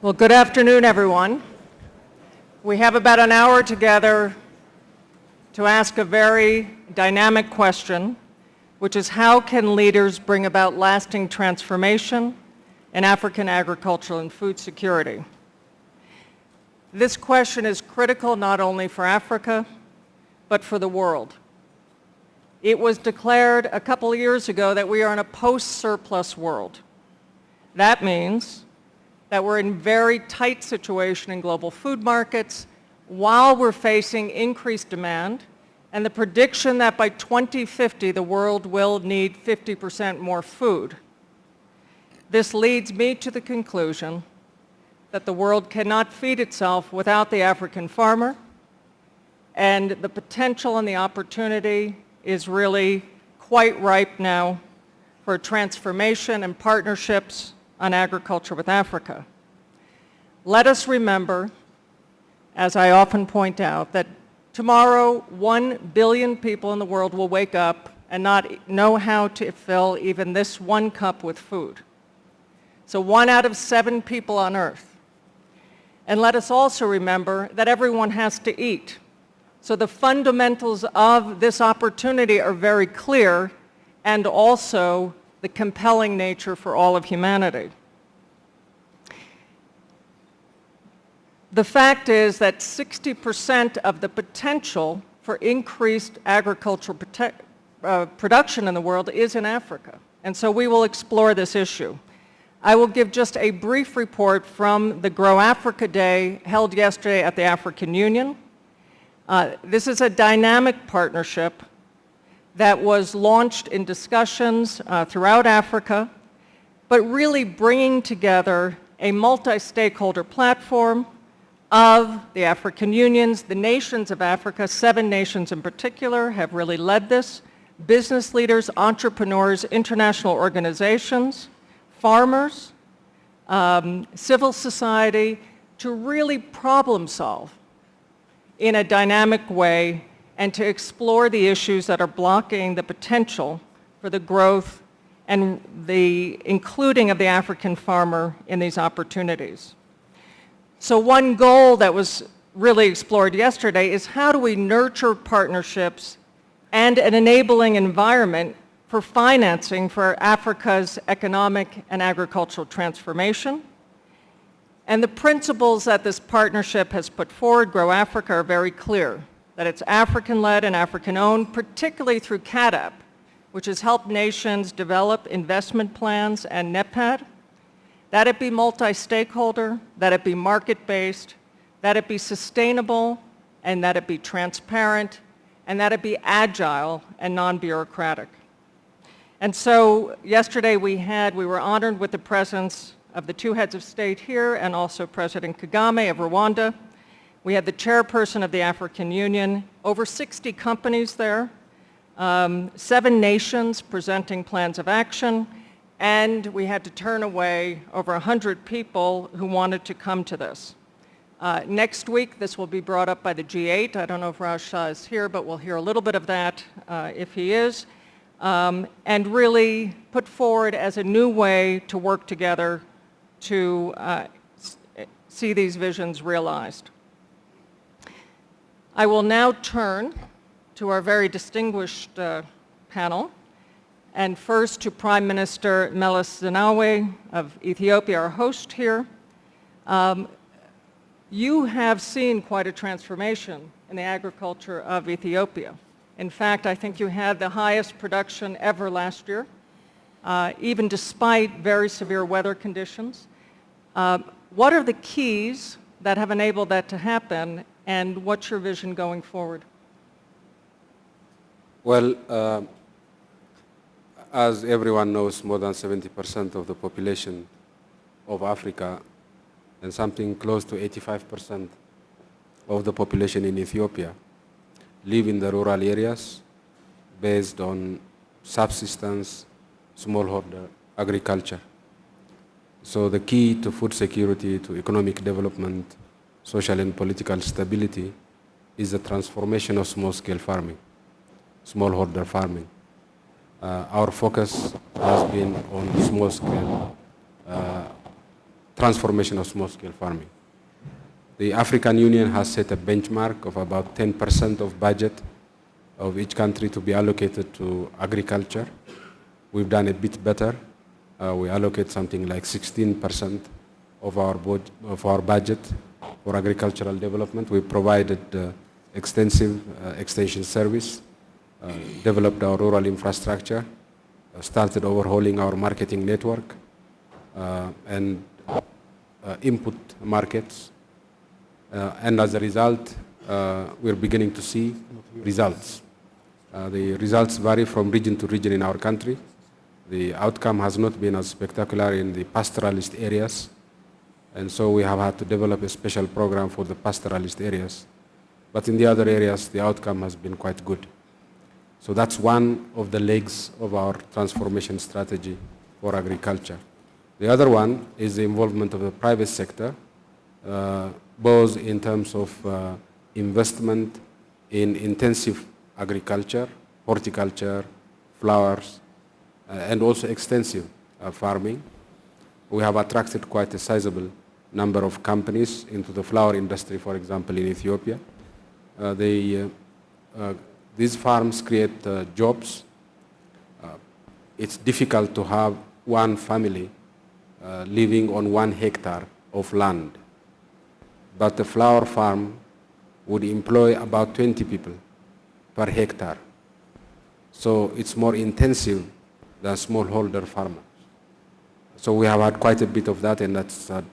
Well, good afternoon, everyone. We have about an hour together to ask a very dynamic question, which is how can leaders bring about lasting transformation in African agriculture and food security? This question is critical not only for Africa, but for the world. It was declared a couple of years ago that we are in a post-surplus world. That means that we're in a very tight situation in global food markets while we're facing increased demand and the prediction that by 2050 the world will need 50% more food. This leads me to the conclusion that the world cannot feed itself without the African farmer, and the potential and the opportunity is really quite ripe now for transformation and partnerships on agriculture with Africa. Let us remember, as I often point out, that tomorrow 1 billion people in the world will wake up and not know how to fill even this one cup with food. So 1 out of 7 people on earth. And let us also remember that everyone has to eat. So the fundamentals of this opportunity are very clear, and also the compelling nature for all of humanity. The fact is that 60% of the potential for increased agricultural production in the world is in Africa. And so we will explore this issue. I will give just a brief report from the Grow Africa Day held yesterday at the African Union. This is a dynamic partnership that was launched in discussions throughout Africa, but really bringing together a multi-stakeholder platform of the African Unions, the nations of Africa. 7 nations in particular have really led this: business leaders, entrepreneurs, international organizations, farmers, civil society, to really problem solve in a dynamic way and to explore the issues that are blocking the potential for the growth and the including of the African farmer in these opportunities. So one goal that was really explored yesterday is how do we nurture partnerships and an enabling environment for financing for Africa's economic and agricultural transformation. And the principles that this partnership has put forward, Grow Africa, are very clear, that it's African-led and African-owned, particularly through CADAP, which has helped nations develop investment plans and NEPAD, that it be multi-stakeholder, that it be market-based, that it be sustainable, and that it be transparent, and that it be agile and non-bureaucratic. And so yesterday we were honored with the presence of the 2 heads of state here and also President Kagame of Rwanda. We had the chairperson of the African Union, over 60 companies there, 7 nations presenting plans of action, and we had to turn away over 100 people who wanted to come to this. Next week, this will be brought up by the G8. I don't know if Raj Shah is here, but we'll hear a little bit of that if he is. And really put forward as a new way to work together to see these visions realized. I will now turn to our very distinguished panel, and first to Prime Minister Meles Zenawi of Ethiopia, our host here. You have seen quite a transformation in the agriculture of Ethiopia. In fact, I think you had the highest production ever last year, even despite very severe weather conditions. What are the keys that have enabled that to happen, and what's your vision going forward? Well, as everyone knows, more than 70% of the population of Africa and something close to 85% of the population in Ethiopia live in the rural areas based on subsistence, smallholder agriculture. So the key to food security, to economic development, social and political stability is the transformation of small-scale farming, smallholder farming. our focus has been on small-scale transformation of small-scale farming. The African Union has set a benchmark of about 10% of budget of each country to be allocated to agriculture. We've done a bit better. We allocate something like 16% of our budget for agricultural development. We provided extensive extension service, developed our rural infrastructure, started overhauling our marketing network, and input markets. And as a result, we're beginning to see results. The results vary from region to region in our country. The outcome has not been as spectacular in the pastoralist areas, and so we have had to develop a special program for the pastoralist areas. But in the other areas, the outcome has been quite good. So that's one of the legs of our transformation strategy for agriculture. The other one is the involvement of the private sector, both in terms of investment in intensive agriculture, horticulture, flowers, and also extensive farming. We have attracted quite a sizable number of companies into the flower industry, for example, in Ethiopia. These farms create jobs. It's difficult to have one family living on 1 hectare of land. But the flower farm would employ about 20 people per hectare. So it's more intensive than smallholder farmers. So we have had quite a bit of that, and that's had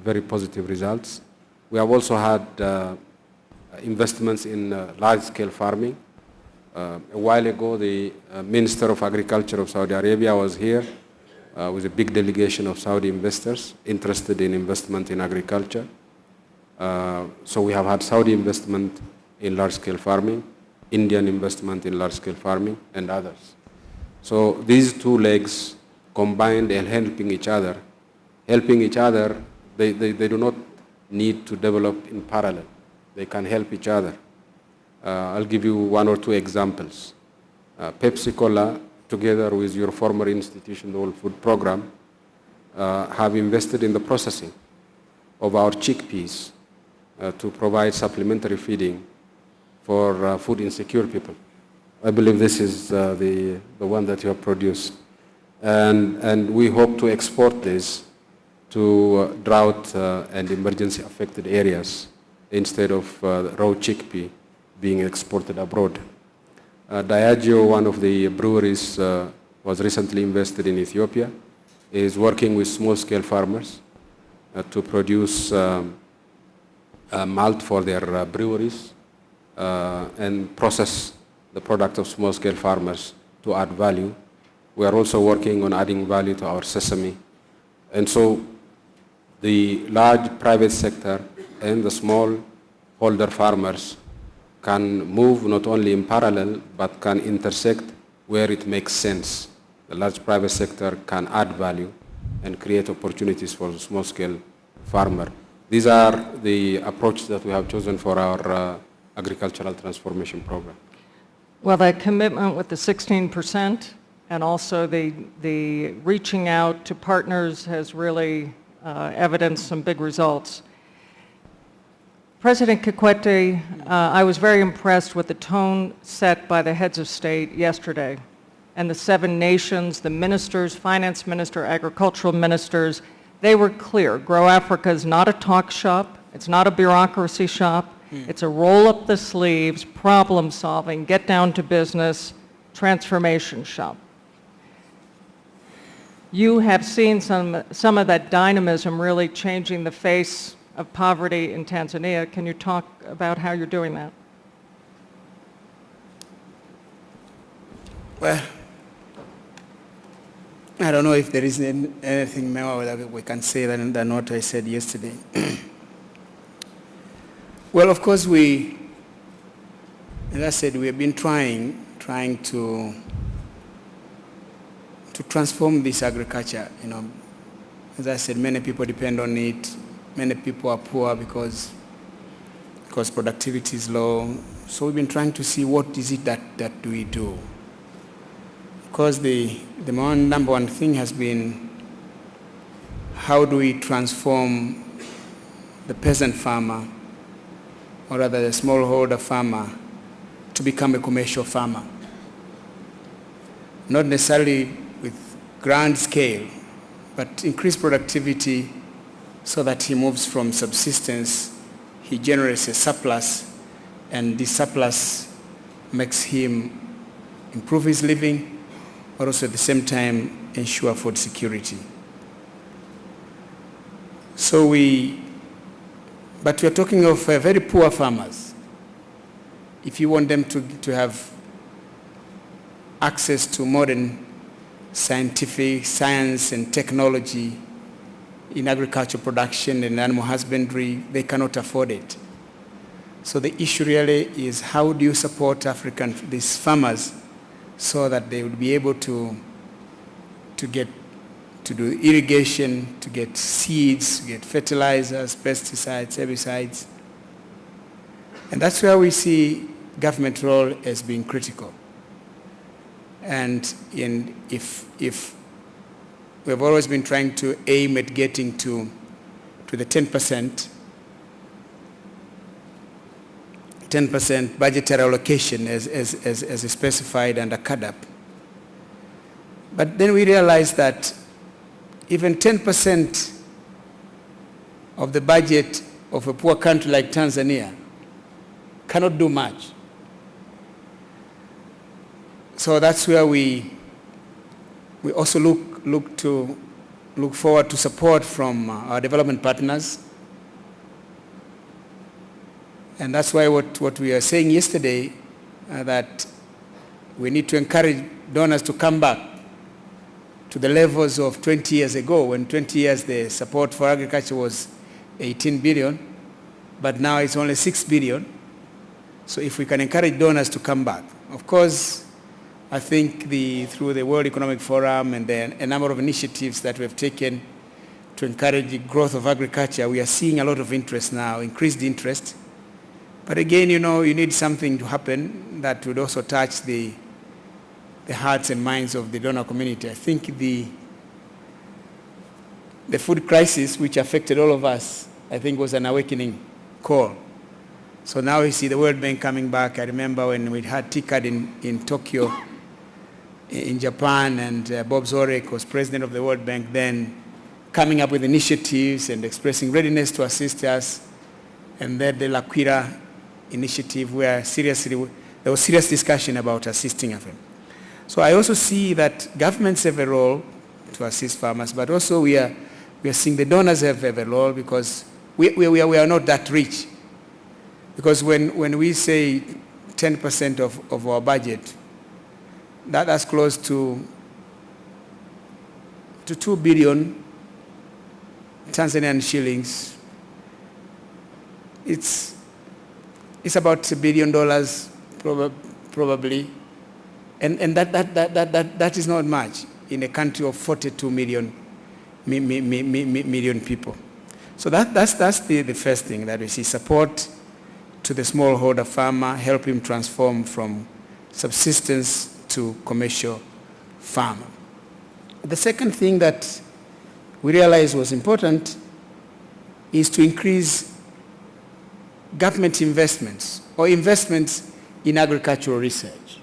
very positive results. We have also had investments in large-scale farming. A while ago, the Minister of Agriculture of Saudi Arabia was here with a big delegation of Saudi investors interested in investment in agriculture. So we have had Saudi investment in large-scale farming, Indian investment in large-scale farming, and others. So these two legs combined and helping each other, they do not need to develop in parallel. They can help each other. I'll give you 1 or 2 examples. PepsiCo, together with your former institution, the World Food Program, have invested in the processing of our chickpeas to provide supplementary feeding for food insecure people. I believe this is the one that you have produced. And we hope to export this to drought and emergency affected areas instead of raw chickpea being exported abroad. Diageo, one of the breweries, was recently invested in Ethiopia, is working with small-scale farmers to produce malt for their breweries and process the product of small-scale farmers to add value. We are also working on adding value to our sesame. And so the large private sector and the small-holder farmers can move not only in parallel, but can intersect where it makes sense. The large private sector can add value and create opportunities for the small-scale farmer. These are the approaches that we have chosen for our agricultural transformation program. Well, that commitment with the 16% and also the reaching out to partners has really evidenced some big results. President Kikwete, I was very impressed with the tone set by the heads of state yesterday, and the 7 nations, the ministers, finance minister, agricultural ministers, they were clear. Grow Africa is not a talk shop. It's not a bureaucracy shop. It's a roll up the sleeves, problem solving, get down to business, transformation shop. You have seen some of that dynamism really changing the face of poverty in Tanzania. Can you talk about how you're doing that? Well, I don't know if there is anything more that we can say than what I said yesterday. Well, of course, as I said, we have been trying to transform this agriculture. You know, as I said, many people depend on it. Many people are poor because productivity is low. So we've been trying to see what is it that we do of course, the number one thing has been how do we transform the peasant farmer, or rather the smallholder farmer, to become a commercial farmer. Not necessarily with grand scale, but increase productivity so that he moves from subsistence, he generates a surplus, and this surplus makes him improve his living, but also at the same time ensure food security. But we're talking of very poor farmers. If you want them to have access to modern scientific science and technology in agricultural production and animal husbandry, they cannot afford it. So the issue really is how do you support these farmers so that they would be able to do irrigation, to get seeds, to get fertilizers, pesticides, herbicides. And that's where we see government role as being critical. And if we've always been trying to aim at getting to the 10% budgetary allocation as specified under CADAP. But then we realized that even 10% of the budget of a poor country like Tanzania cannot do much. So that's where we also look forward to support from our development partners. And that's why what we were saying yesterday, that we need to encourage donors to come back to the levels of 20 years ago. When 20 years the support for agriculture was 18 billion, but now it's only 6 billion. So if we can encourage donors to come back. Of course, I think through the World Economic Forum and a number of initiatives that we have taken to encourage the growth of agriculture, we are seeing a lot of interest now, increased interest. But again, you need something to happen that would also touch the hearts and minds of the donor community. I think the food crisis, which affected all of us, I think was an awakening call. So now we see the World Bank coming back. I remember when we had TICAD in Tokyo, in Japan, and Bob Zorek was president of the World Bank then, coming up with initiatives and expressing readiness to assist us. And then the L'Aquila initiative, where there was serious discussion about assisting them. So I also see that governments have a role to assist farmers, but also we are seeing the donors have a role, because we are not that rich. Because when we say 10% of our budget, that's close to 2 billion Tanzanian shillings. It's about $1 billion probably. And that is not much in a country of 42 million people. So that's the first thing that we see: support to the smallholder farmer, help him transform from subsistence to commercial farmer. The second thing that we realized was important is to increase government investments or investments in agricultural research,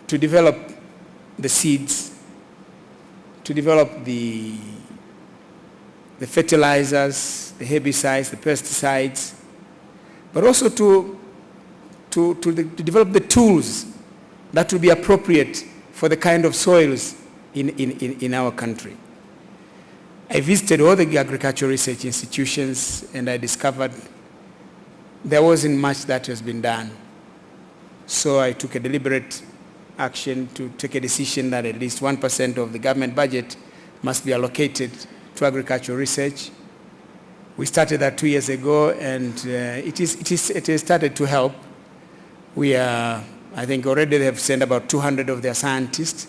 to develop the seeds, to develop the fertilizers, the herbicides, the pesticides, but also to develop the tools that will be appropriate for the kind of soils in our country. I visited all the agricultural research institutions, and I discovered there wasn't much that has been done. So I took a deliberate action to take a decision that at least 1% of the government budget must be allocated to agricultural research. We started that 2 years ago, and it has started to help. I think already they have sent about 200 of their scientists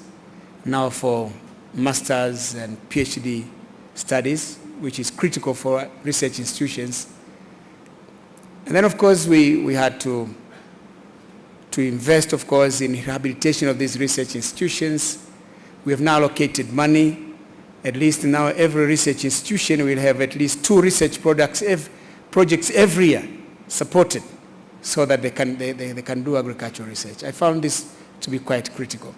now for master's and PhD studies, which is critical for research institutions. And then, of course, we had to to invest, of course, in rehabilitation of these research institutions. We have now allocated money. At least now every research institution will have at least 2 research projects every year supported so that they can do agricultural research. I found this to be quite critical.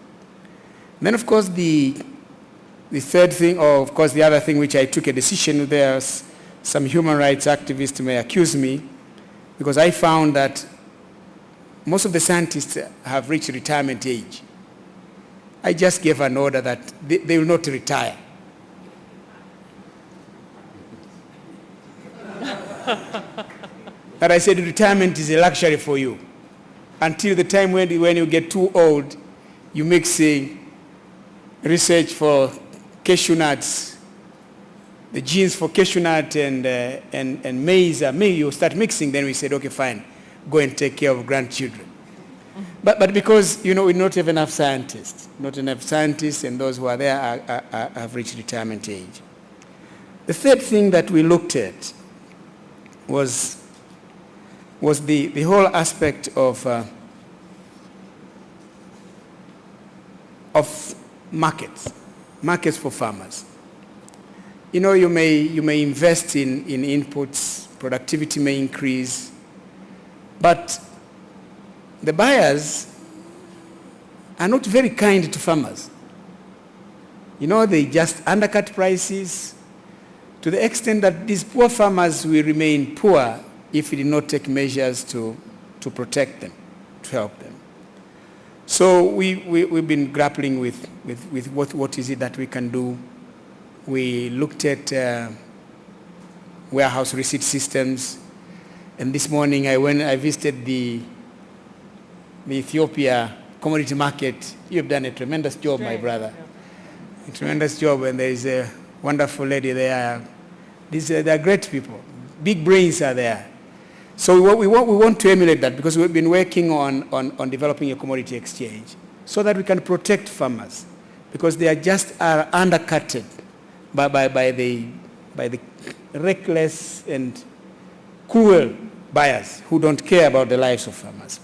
Then, of course, the third thing, or of course the other thing which I took a decision, there's some human rights activists may accuse me, because I found that most of the scientists have reached retirement age. I just gave an order that they will not retire. That I said retirement is a luxury for you. Until the time when you get too old, you mix research for cashew nuts, the genes for cashew nut and maize, you start mixing, then we said, okay, fine, go and take care of grandchildren. But because, we don't have enough scientists. Not enough scientists, and those who are there have reached retirement age. The third thing that we looked at was the whole aspect of markets for farmers. You may invest in inputs, productivity may increase, but the buyers are not very kind to farmers. They just undercut prices to the extent that these poor farmers will remain poor if we did not take measures to protect them, to help them. So we've been grappling with what is it that we can do. We looked at warehouse receipt systems, and this morning I visited the Ethiopia commodity market. You have done a tremendous job, my brother. Yeah. A tremendous job, and there is a wonderful lady there. They are great people. Big brains are there. So we want to emulate that, because we've been working on developing a commodity exchange so that we can protect farmers, because they are undercutted by the reckless and cruel buyers who don't care about the lives of farmers.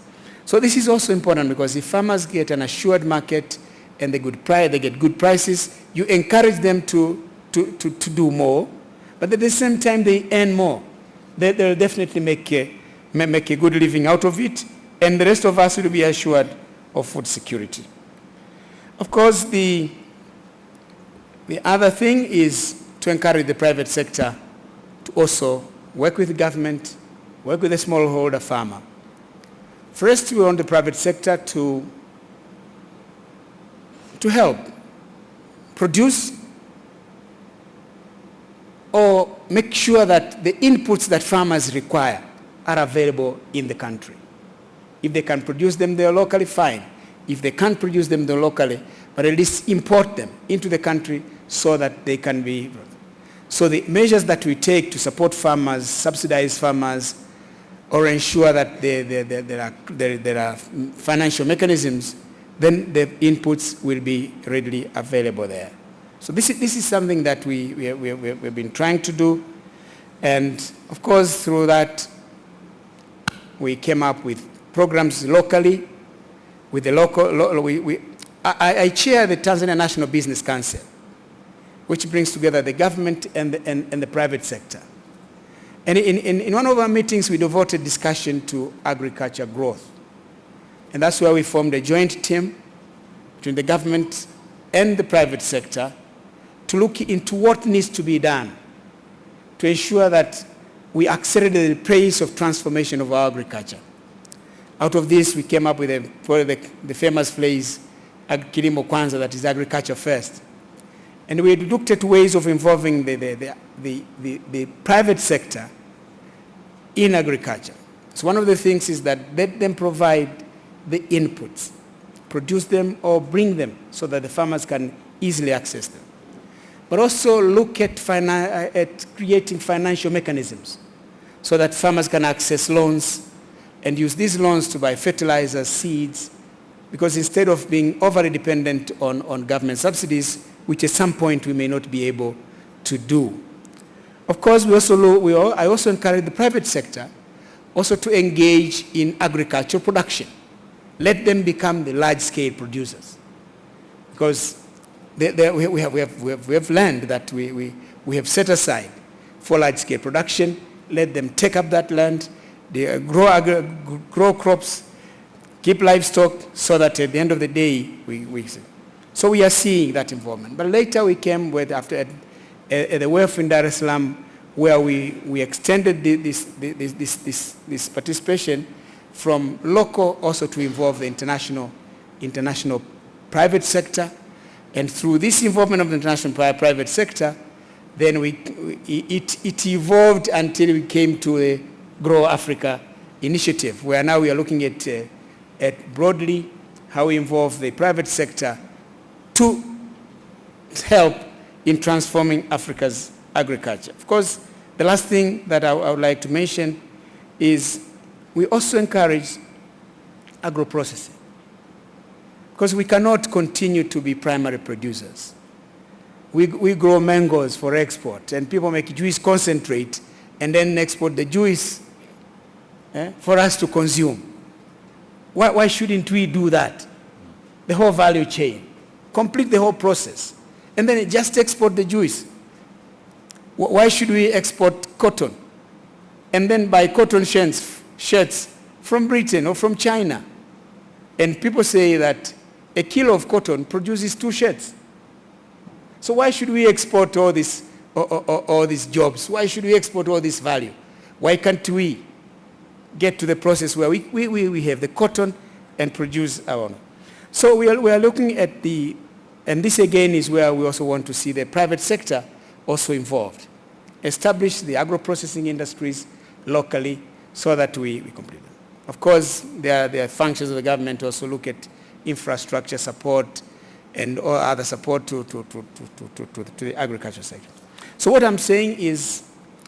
So this is also important, because if farmers get an assured market and they get good prices, you encourage them to do more, but at the same time they earn more. They'll definitely make a good living out of it, and the rest of us will be assured of food security. Of course, the other thing is to encourage the private sector to also work with the government, work with the smallholder farmer. First, we want the private sector to help produce or make sure that the inputs that farmers require are available in the country. If they can produce them there locally, fine. If they can't produce them there locally, but at least import them into the country so that they can be. So the measures that we take to support farmers, subsidize farmers, or ensure that there are financial mechanisms, then the inputs will be readily available there. So this is something that we've been trying to do, and of course through that we came up with programs locally. With the I chair the Tanzania National Business Council, which brings together the government and the private sector. And in one of our meetings, we devoted discussion to agriculture growth. And that's where we formed a joint team between the government and the private sector to look into what needs to be done to ensure that we accelerate the pace of transformation of our agriculture. Out of this, we came up with the famous phrase, Kilimo Kwanza, that is agriculture first. And we looked at ways of involving the private sector in agriculture. So one of the things is that let them provide the inputs, produce them or bring them so that the farmers can easily access them. But also look at creating financial mechanisms so that farmers can access loans and use these loans to buy fertilizers, seeds, because instead of being overly dependent on government subsidies, which at some point we may not be able to do. Of course, I also encourage the private sector also to engage in agricultural production. let them become the large-scale producers. Because we have land that we have set aside for large-scale production. Let them take up that land, they grow crops, keep livestock, so that at the end of the day, so we are seeing that involvement. But later we came with, after at the WEF in Dar es Salaam, where we extended this participation from local also to involve the international private sector. And through this involvement of the international private sector, then it evolved until we came to the Grow Africa initiative, where now we are looking at broadly how we involve the private sector to help in transforming Africa's agriculture. Of course, the last thing that I would like to mention is we also encourage agro-processing, because we cannot continue to be primary producers. We grow mangoes for export, and people make juice concentrate and then export the juice for us to consume. Why shouldn't we do that? The whole value chain, complete the whole process, and then just export the juice. Why should we export cotton and then buy cotton shirts from Britain or from China? And people say that a kilo of cotton produces 2 shirts. So why should we export all these jobs? Why should we export all this value? Why can't we get to the process where we have the cotton and produce our own? So we are looking at and this again is where we also want to see the private sector also involved. Establish the agro-processing industries locally so that we complete them. Of course, there are functions of the government to also look at infrastructure support and all other support to the agriculture sector. So what I'm saying is,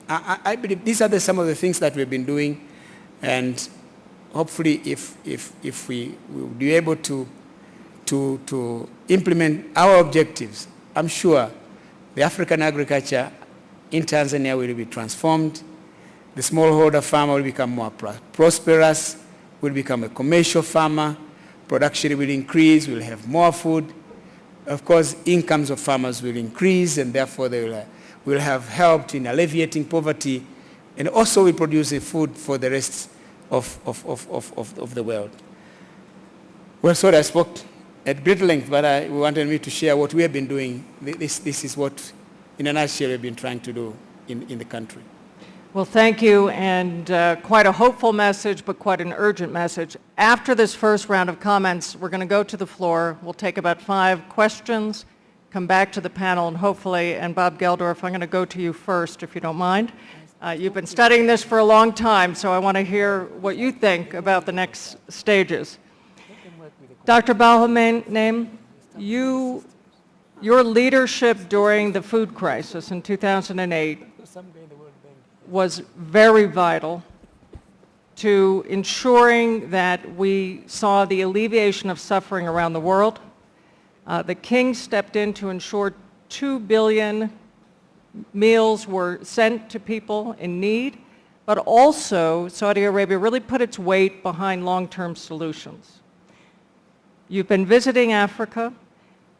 I believe these are some of the things that we've been doing, and hopefully if we will be able to implement our objectives, I'm sure the African agriculture in Tanzania will be transformed. The smallholder farmer will become more prosperous, will become a commercial farmer, production will increase, we'll have more food. Of course, incomes of farmers will increase, and therefore they will have helped in alleviating poverty, and also will produce the food for the rest of the world. Well, sorry, I spoke at great length, but we wanted me to share what we have been doing. This is what, in a nutshell, we've been trying to do in the country. Well, thank you, and quite a hopeful message, but quite an urgent message. After this first round of comments, we're going to go to the floor. We'll take about 5 questions, come back to the panel, and hopefully, and Bob Geldorf, I'm going to go to you first, if you don't mind. You've been studying this for a long time, so I want to hear what you think about the next stages. Dr. Balghunaim, your leadership during the food crisis in 2008 was very vital to ensuring that we saw the alleviation of suffering around the world. The King stepped in to ensure 2 billion meals were sent to people in need, but also Saudi Arabia really put its weight behind long-term solutions. You've been visiting Africa.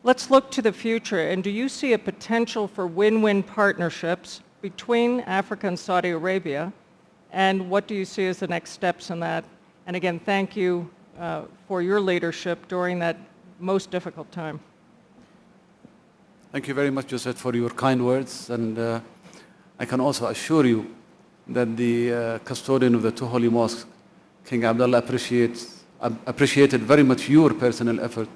Let's look to the future, and do you see a potential for win-win partnerships between Africa and Saudi Arabia, and what do you see as the next steps in that? And again, thank you for your leadership during that most difficult time. Thank you very much, Josette, for your kind words, and I can also assure you that the custodian of the 2 holy mosques, King Abdalla, appreciated very much your personal effort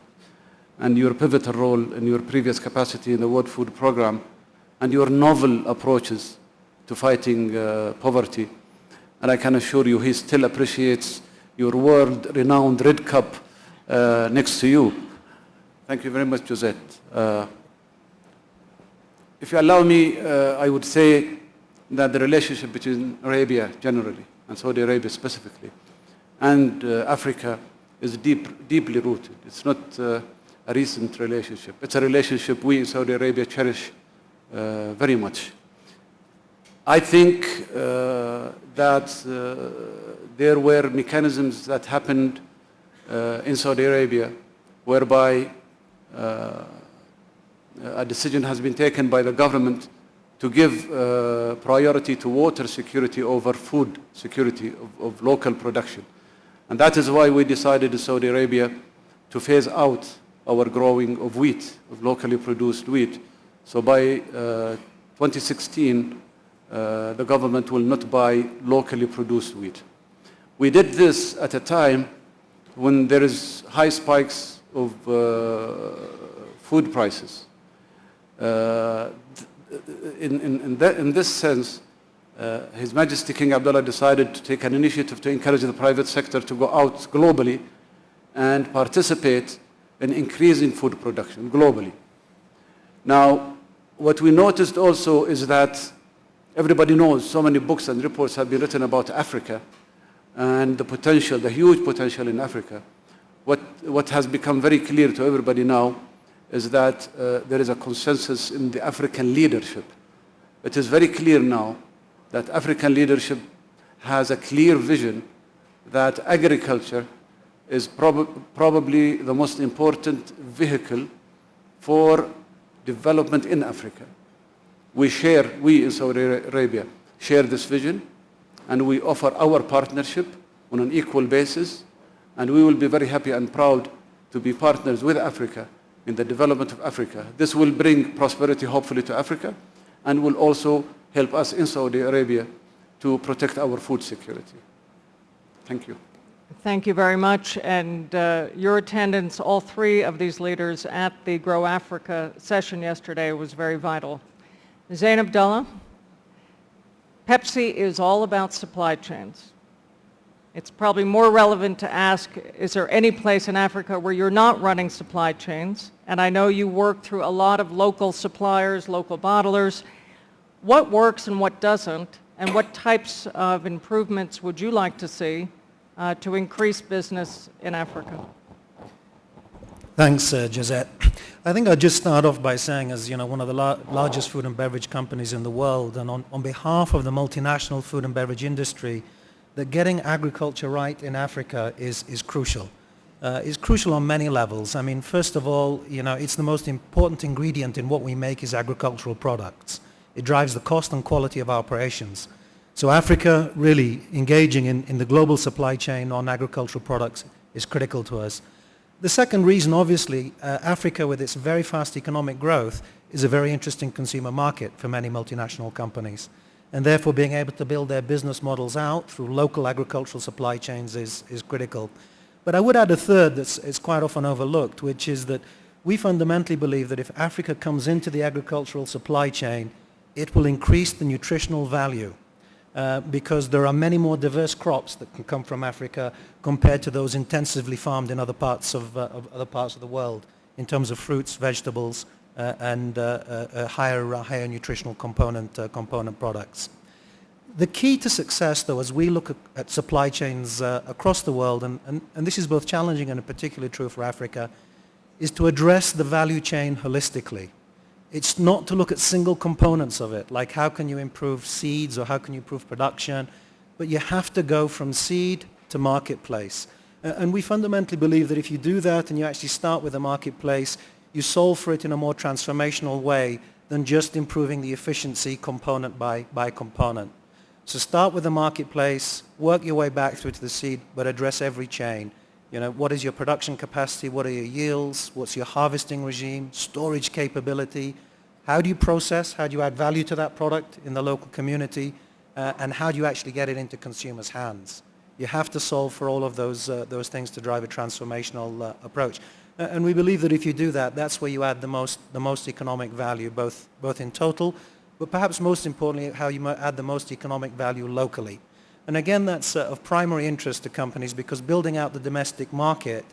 and your pivotal role in your previous capacity in the World Food Programme, and your novel approaches to fighting poverty. And I can assure you he still appreciates your world-renowned Red Cup next to you. Thank you very much, Josette. If you allow me, I would say that the relationship between Arabia generally and Saudi Arabia specifically and Africa is deeply rooted. It's not a recent relationship. It's a relationship we in Saudi Arabia cherish very much. I think that there were mechanisms that happened in Saudi Arabia, whereby a decision has been taken by the government to give priority to water security over food security of local production. And that is why we decided in Saudi Arabia to phase out our growing of wheat, of locally produced wheat. So by 2016, the government will not buy locally produced wheat. We did this at a time when there is high spikes of food prices. In this sense, His Majesty King Abdullah decided to take an initiative to encourage the private sector to go out globally and participate in increasing food production globally. Now, what we noticed also is that everybody knows so many books and reports have been written about Africa and the potential, the huge potential in Africa. What has become very clear to everybody now is that there is a consensus in the African leadership. It is very clear now that African leadership has a clear vision that agriculture is probably the most important vehicle for development in Africa. We in Saudi Arabia share this vision, and we offer our partnership on an equal basis, and we will be very happy and proud to be partners with Africa in the development of Africa. This will bring prosperity, hopefully, to Africa, and will also help us in Saudi Arabia to protect our food security. Thank you. Thank you very much. And your attendance, all three of these leaders at the Grow Africa session yesterday was very vital. Zein Abdalla, Pepsi is all about supply chains. It's probably more relevant to ask, is there any place in Africa where you're not running supply chains? And I know you work through a lot of local suppliers, local bottlers. What works and what doesn't? And what types of improvements would you like to see to increase business in Africa? Thanks, Josette. I think I'll just start off by saying, as you know, one of the largest food and beverage companies in the world, and on behalf of the multinational food and beverage industry, that getting agriculture right in Africa is crucial. It's crucial on many levels. I mean, first of all, you know, it's the most important ingredient in what we make is agricultural products. It drives the cost and quality of our operations. So Africa really engaging in the global supply chain on agricultural products is critical to us. The second reason, obviously, Africa with its very fast economic growth is a very interesting consumer market for many multinational companies. And therefore being able to build their business models out through local agricultural supply chains is critical. But I would add a third that's quite often overlooked, which is that we fundamentally believe that if Africa comes into the agricultural supply chain, it will increase the nutritional value. Because there are many more diverse crops that can come from Africa compared to those intensively farmed in other parts of the world in terms of fruits, vegetables, and higher nutritional component products. The key to success, though, as we look at supply chains across the world, and this is both challenging and particularly true for Africa, is to address the value chain holistically. It's not to look at single components of it, like how can you improve seeds or how can you improve production, but you have to go from seed to marketplace. And we fundamentally believe that if you do that and you actually start with a marketplace, you solve for it in a more transformational way than just improving the efficiency component by component. So start with the marketplace, work your way back through to the seed, but address every chain. You know, what is your production capacity? What are your yields? What's your harvesting regime? Storage capability? How do you process? How do you add value to that product in the local community? And how do you actually get it into consumers' hands? You have to solve for all of those things to drive a transformational approach. And we believe that if you do that, that's where you add the most economic value, both in total, but perhaps most importantly, how you add the most economic value locally. And again, that's of primary interest to companies because building out the domestic market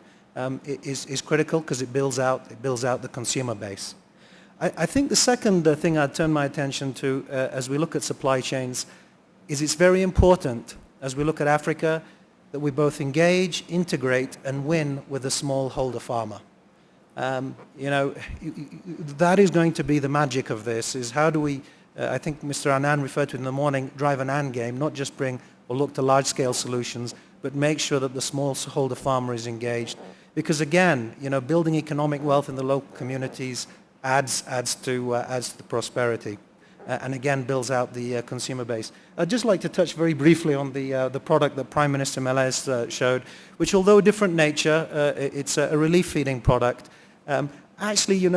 is critical because it builds out the consumer base. I think the second thing I'd turn my attention to as we look at supply chains is it's very important as we look at Africa that we both engage, integrate, and win with the smallholder farmer. You know, that is going to be the magic of this, is how do we, I think Mr. Annan referred to it in the morning, drive an AND game, not just bring or look to large-scale solutions, but make sure that the smallholder farmer is engaged. Because again, building economic wealth in the local communities adds to the prosperity. And again, builds out the consumer base. I'd just like to touch very briefly on the product that Prime Minister Melez showed, which although a different nature, it's a relief feeding product. Actually,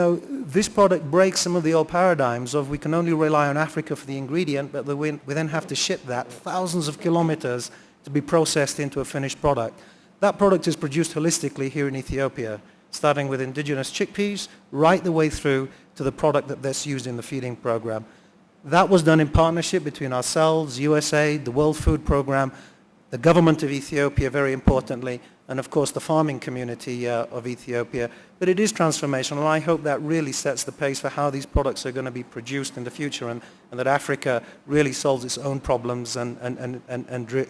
this product breaks some of the old paradigms of we can only rely on Africa for the ingredient, but we then have to ship that thousands of kilometers to be processed into a finished product. That product is produced holistically here in Ethiopia, starting with indigenous chickpeas, right the way through to the product that's used in the feeding program. That was done in partnership between ourselves, USAID, the World Food Program, the government of Ethiopia, very importantly, and of course the farming community of Ethiopia. But it is transformational, and I hope that really sets the pace for how these products are going to be produced in the future, and that Africa really solves its own problems and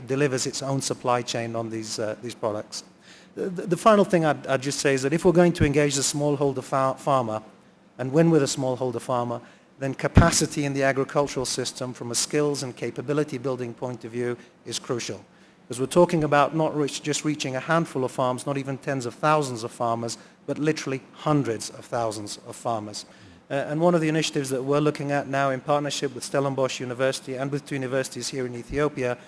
delivers its own supply chain on these products. The final thing I'd just say is that if we're going to engage the smallholder farmer and win with a smallholder farmer, then capacity in the agricultural system from a skills and capability building point of view is crucial. Because we're talking about not just reaching a handful of farms, not even tens of thousands of farmers, but literally hundreds of thousands of farmers. And one of the initiatives that we're looking at now in partnership with Stellenbosch University and with 2 universities here in Ethiopia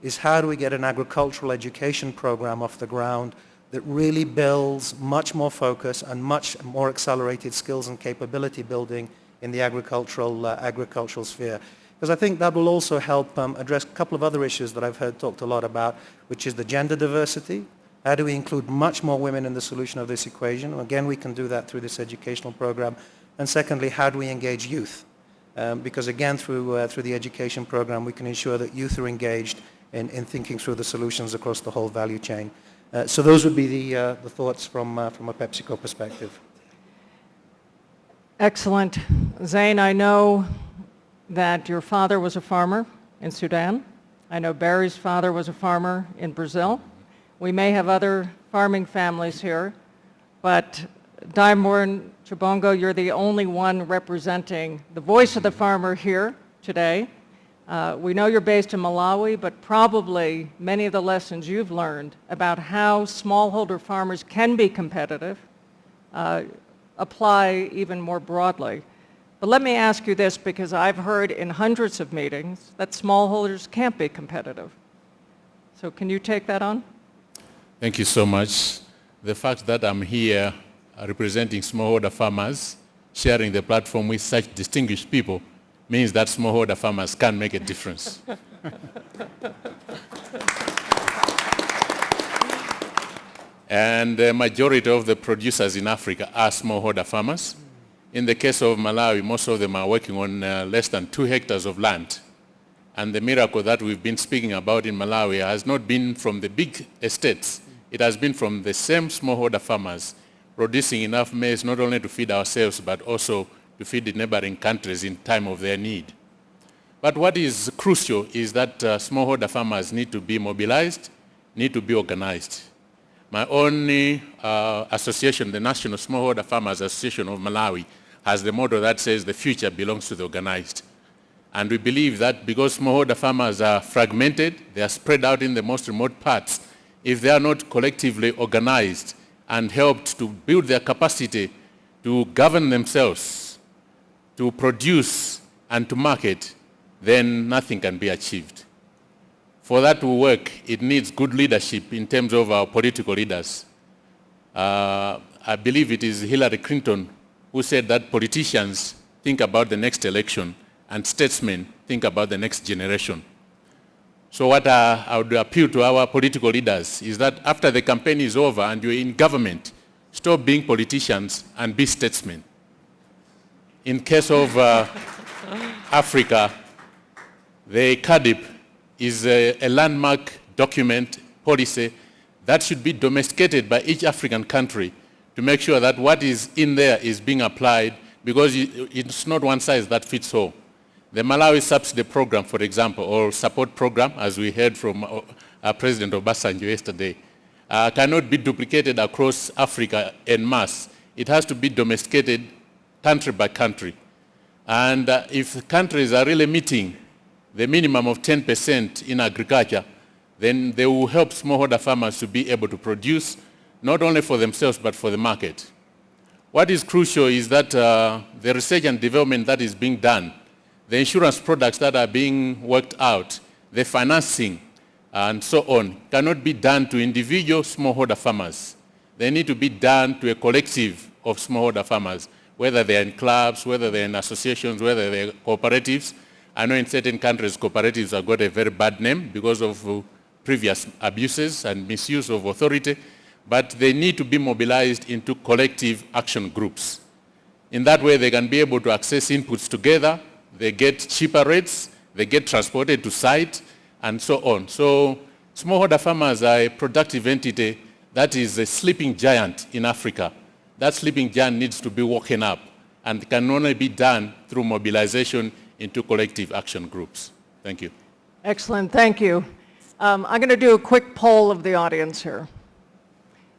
is how do we get an agricultural education program off the ground that really builds much more focus and much more accelerated skills and capability building in the agricultural sphere. Because I think that will also help address a couple of other issues that I've heard talked a lot about, which is the gender diversity. How do we include much more women in the solution of this equation? Again, we can do that through this educational program. And secondly, how do we engage youth? Because again, through the education program, we can ensure that youth are engaged in thinking through the solutions across the whole value chain. So those would be the thoughts from a PepsiCo perspective. Excellent. Zein, I know that your father was a farmer in Sudan. I know Barry's father was a farmer in Brazil. We may have other farming families here, but Dyborn, Chibonga, you're the only one representing the voice of the farmer here today. We know you're based in Malawi, but probably many of the lessons you've learned about how smallholder farmers can be competitive apply even more broadly. But let me ask you this, because I've heard in hundreds of meetings that smallholders can't be competitive. So can you take that on? Thank you so much. The fact that I'm here representing smallholder farmers, sharing the platform with such distinguished people, means that smallholder farmers can make a difference. And the majority of the producers in Africa are smallholder farmers. In the case of Malawi, most of them are working on less than 2 hectares of land. And the miracle that we've been speaking about in Malawi has not been from the big estates. It has been from the same smallholder farmers producing enough maize not only to feed ourselves, but also to feed the neighboring countries in time of their need. But what is crucial is that smallholder farmers need to be mobilized, need to be organized. My own association, the National Smallholder Farmers Association of Malawi, has the motto that says the future belongs to the organized. And we believe that because smallholder farmers are fragmented, they are spread out in the most remote parts, if they are not collectively organized and helped to build their capacity to govern themselves, to produce and to market, then nothing can be achieved. For that to work, it needs good leadership in terms of our political leaders. I believe it is Hillary Clinton who said that politicians think about the next election and statesmen think about the next generation. So what I would appeal to our political leaders is that after the campaign is over and you're in government, stop being politicians and be statesmen. In case of Africa, the CADIP is a landmark document, policy, that should be domesticated by each African country to make sure that what is in there is being applied, because it's not one size that fits all. The Malawi subsidy program, for example, or support program, as we heard from President Obasanjo yesterday, cannot be duplicated across Africa en masse. It has to be domesticated country by country. And if countries are really meeting the minimum of 10% in agriculture, then they will help smallholder farmers to be able to produce not only for themselves but for the market. What is crucial is that the research and development that is being done, the insurance products that are being worked out, the financing, and so on, cannot be done to individual smallholder farmers. They need to be done to a collective of smallholder farmers, whether they're in clubs, whether they're in associations, whether they're cooperatives. I know in certain countries cooperatives have got a very bad name because of previous abuses and misuse of authority, but they need to be mobilized into collective action groups. In that way, they can be able to access inputs together, they get cheaper rates, they get transported to site, and so on. So smallholder farmers are a productive entity that is a sleeping giant in Africa. That sleeping giant needs to be woken up and can only be done through mobilization into collective action groups. Thank you. Excellent, thank you. I'm going to do a quick poll of the audience here.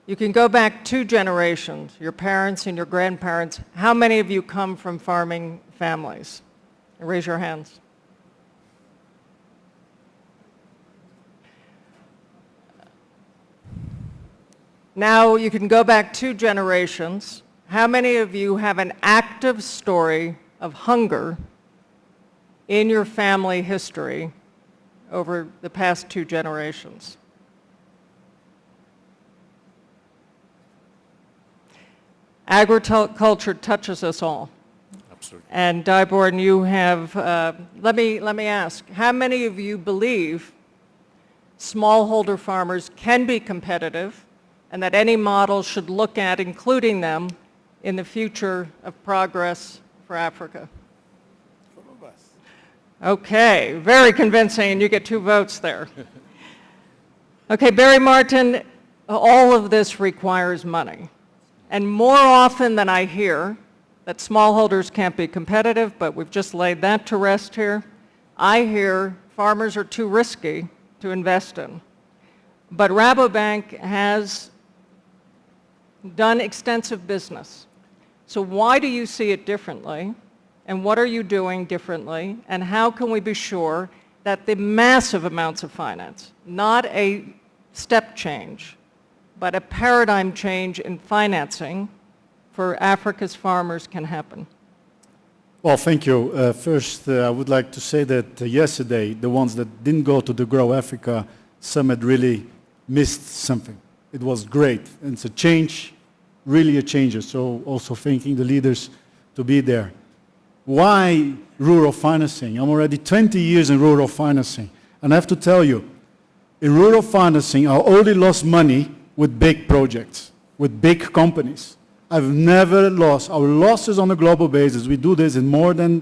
You can go back 2 generations, your parents and your grandparents. How many of you come from farming families? Raise your hands. Now you can go back 2 generations. How many of you have an active story of hunger in your family history over the past 2 generations? Agriculture touches us all. Absolutely. And Dyborn, you have, let me ask, how many of you believe smallholder farmers can be competitive and that any model should look at including them in the future of progress for Africa? Okay, very convincing, and you get 2 votes there. Okay, Barry Marttin, all of this requires money. And more often than I hear that smallholders can't be competitive, but we've just laid that to rest here, I hear farmers are too risky to invest in. But Rabobank has done extensive business. So why do you see it differently? And what are you doing differently? And how can we be sure that the massive amounts of finance, not a step change, but a paradigm change in financing for Africa's farmers can happen? Well, thank you. First, I would like to say that yesterday, the ones that didn't go to the Grow Africa Summit really missed something. It was great. And it's a change, really a change. So also thanking the leaders to be there. Why rural financing? I'm already 20 years in rural financing. And I have to tell you, in rural financing, I only lost money with big projects, with big companies. I've never lost. Our losses on a global basis, we do this in more than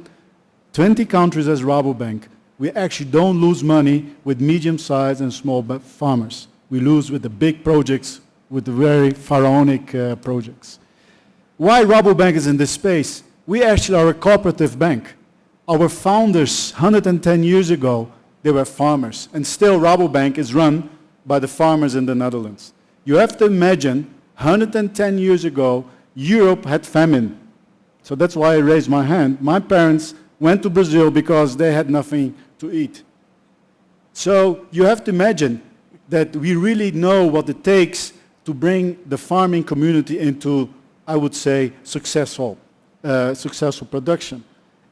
20 countries as Rabobank. We actually don't lose money with medium-sized and small farmers. We lose with the big projects, with the very pharaonic projects. Why Rabobank is in this space? We actually are a cooperative bank. Our founders, 110 years ago, they were farmers. And still Rabobank is run by the farmers in the Netherlands. You have to imagine, 110 years ago, Europe had famine. So that's why I raised my hand. My parents went to Brazil because they had nothing to eat. So you have to imagine that we really know what it takes to bring the farming community into, I would say, successful production.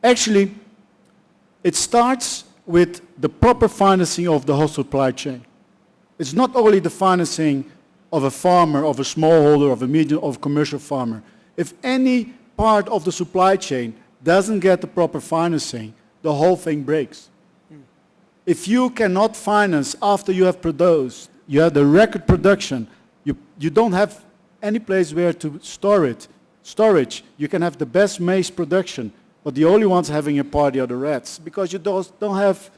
Actually, it starts with the proper financing of the whole supply chain. It's not only the financing of a farmer, of a smallholder, of a medium, of a commercial farmer. If any part of the supply chain doesn't get the proper financing, the whole thing breaks. If you cannot finance after you have produced, you have the record production, you don't have any place where to store it. Storage, you can have the best maize production, but the only ones having a party are the rats because you don't have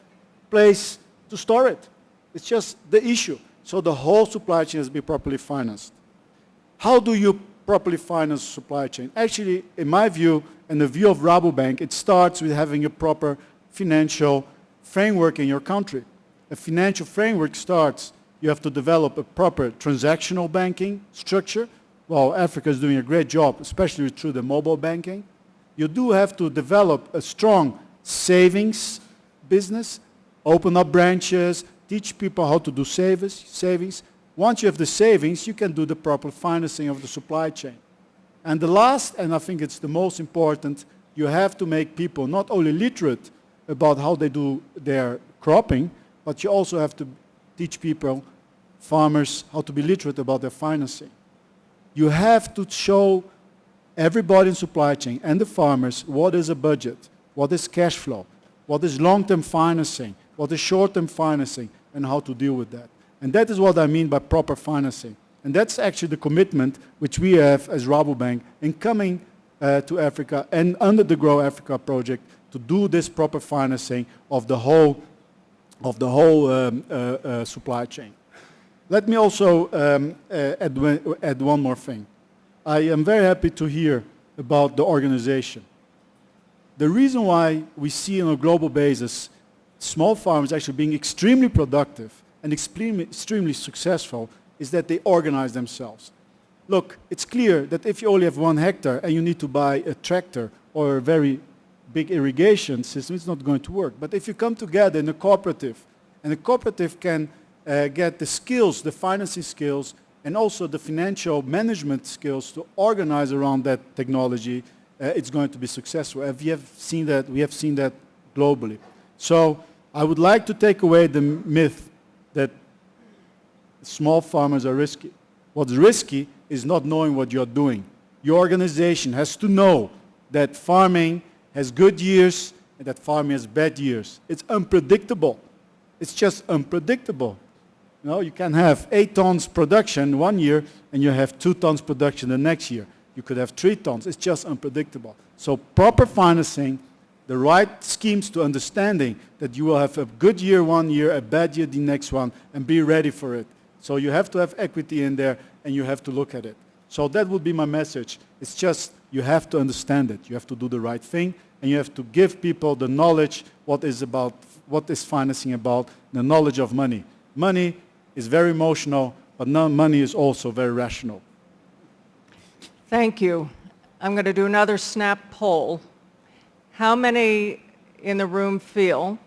place to store it. It's just the issue. So the whole supply chain has to be properly financed. How do you properly finance the supply chain? Actually, in my view, and the view of Rabobank, it starts with having a proper financial framework in your country. A financial framework starts, you have to develop a proper transactional banking structure. Well, Africa is doing a great job, especially through the mobile banking. You do have to develop a strong savings business, open up branches, teach people how to do savings. Once you have the savings, you can do the proper financing of the supply chain. And the last, and I think it's the most important, you have to make people not only literate about how they do their cropping, but you also have to teach people, farmers, how to be literate about their financing. You have to show everybody in supply chain and the farmers what is a budget, what is cash flow, what is long-term financing, what is short-term financing, and how to deal with that. And that is what I mean by proper financing. And that's actually the commitment which we have as Rabobank in coming to Africa and under the Grow Africa project to do this proper financing of the whole supply chain. Let me also add one more thing. I am very happy to hear about the organization. The reason why we see on a global basis small farmers actually being extremely productive and extremely successful is that they organize themselves. Look, it's clear that if you only have 1 hectare and you need to buy a tractor or a very big irrigation system, it's not going to work. But if you come together in a cooperative, and the cooperative can get the skills, the financing skills, and also the financial management skills to organize around that technology, it's going to be successful. We have seen that globally. So I would like to take away the myth that small farmers are risky. What's risky is not knowing what you're doing. Your organization has to know that farming has good years and that farming has bad years. It's unpredictable. It's just unpredictable. You know, you can have 8 tons production one year and you have 2 tons production the next year. You could have 3 tons. It's just unpredictable. So proper financing, the right schemes to understanding that you will have a good year one year, a bad year the next one, and be ready for it. So you have to have equity in there and you have to look at it. So that would be my message. It's just you have to understand it. You have to do the right thing and you have to give people the knowledge what is financing about, the knowledge of money. Money is very emotional, but money is also very rational. Thank you. I'm going to do another snap poll. How many in the room feel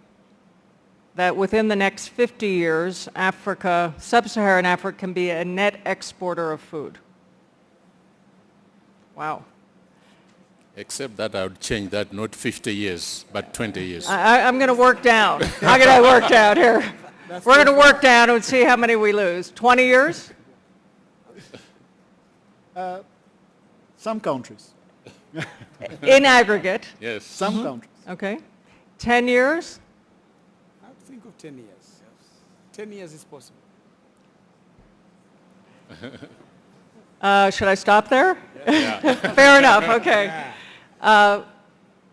that within the next 50 years, Africa, sub-Saharan Africa, can be a net exporter of food? Wow. Except that I would change that, not 50 years, but 20 years. I'm going to work down. I'm going to work down here. We're going to work down and see how many we lose. 20 years? Some countries. In aggregate? Yes. Some countries. Okay. 10 years? I would think of 10 years. 10 years is possible. Should I stop there? Yeah. Fair enough, okay.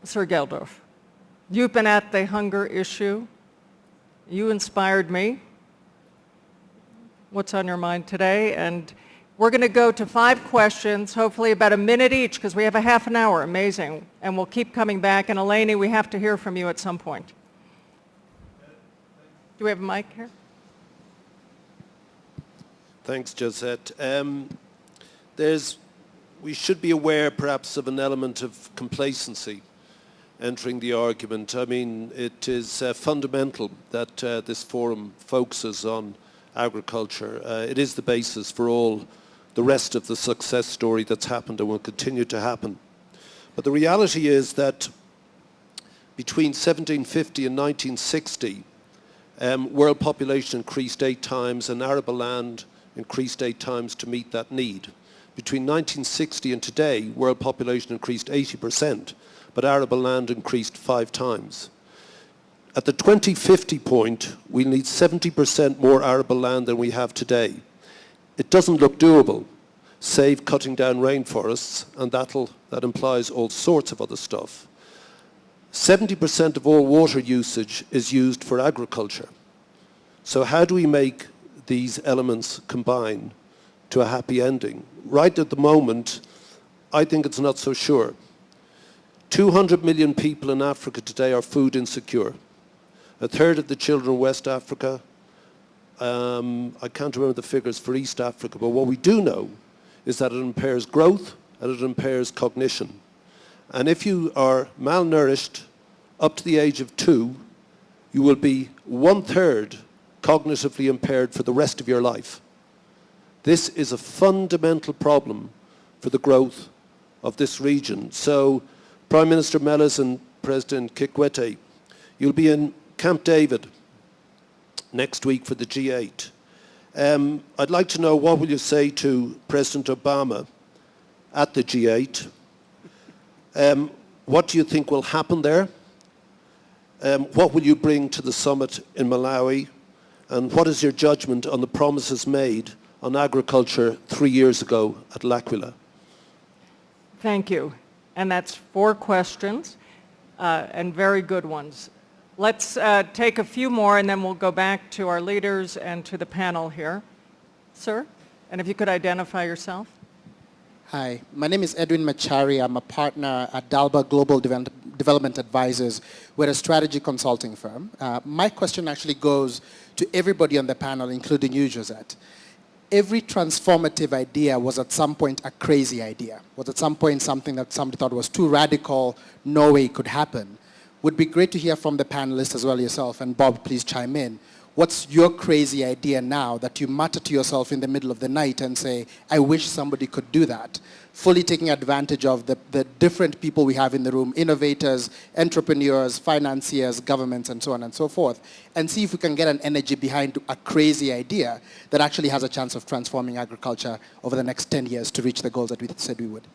Sir Geldorf, you've been at the hunger issue. You inspired me. What's on your mind today? And we're going to go to 5 questions, hopefully about a minute each, because we have a half an hour. Amazing. And we'll keep coming back. And Eleni, we have to hear from you at some point. Do we have a mic here? Thanks, Josette. We should be aware perhaps of an element of complacency entering the argument. I mean, it is fundamental that this forum focuses on agriculture. It is the basis for all the rest of the success story that's happened and will continue to happen. But the reality is that between 1750 and 1960, world population increased 8 times and arable land increased 8 times to meet that need. Between 1960 and today, world population increased 80%, but arable land increased 5 times. At the 2050 point, we need 70% more arable land than we have today. It doesn't look doable, save cutting down rainforests, and that implies all sorts of other stuff. 70% of all water usage is used for agriculture. So how do we make these elements combine to a happy ending? Right at the moment, I think it's not so sure. 200 million people in Africa today are food insecure. A third of the children in West Africa, I can't remember the figures for East Africa, but what we do know is that it impairs growth and it impairs cognition. And if you are malnourished up to the age of 2, you will be 1/3 cognitively impaired for the rest of your life. This is a fundamental problem for the growth of this region. So, Prime Minister Meles and President Kikwete, you'll be in Camp David next week for the G8. I'd like to know, what will you say to President Obama at the G8? What do you think will happen there? What will you bring to the summit in Malawi? And what is your judgment on the promises made on agriculture 3 years ago at L'Aquila? Thank you. And that's 4 questions, and very good ones. Let's take a few more, and then we'll go back to our leaders and to the panel here. Sir, and if you could identify yourself. Hi, my name is Edwin Machari. I'm a partner at Dalba Global Development Advisors. We're a strategy consulting firm. My question actually goes to everybody on the panel, including you, Josette. Every transformative idea was at some point a crazy idea, was at some point something that somebody thought was too radical, no way it could happen. Would be great to hear from the panelists as well, yourself, and Bob, please chime in. What's your crazy idea now that you mutter to yourself in the middle of the night and say, I wish somebody could do that? Fully taking advantage of the different people we have in the room, innovators, entrepreneurs, financiers, governments, and so on and so forth, and see if we can get an energy behind a crazy idea that actually has a chance of transforming agriculture over the next 10 years to reach the goals that we said we would.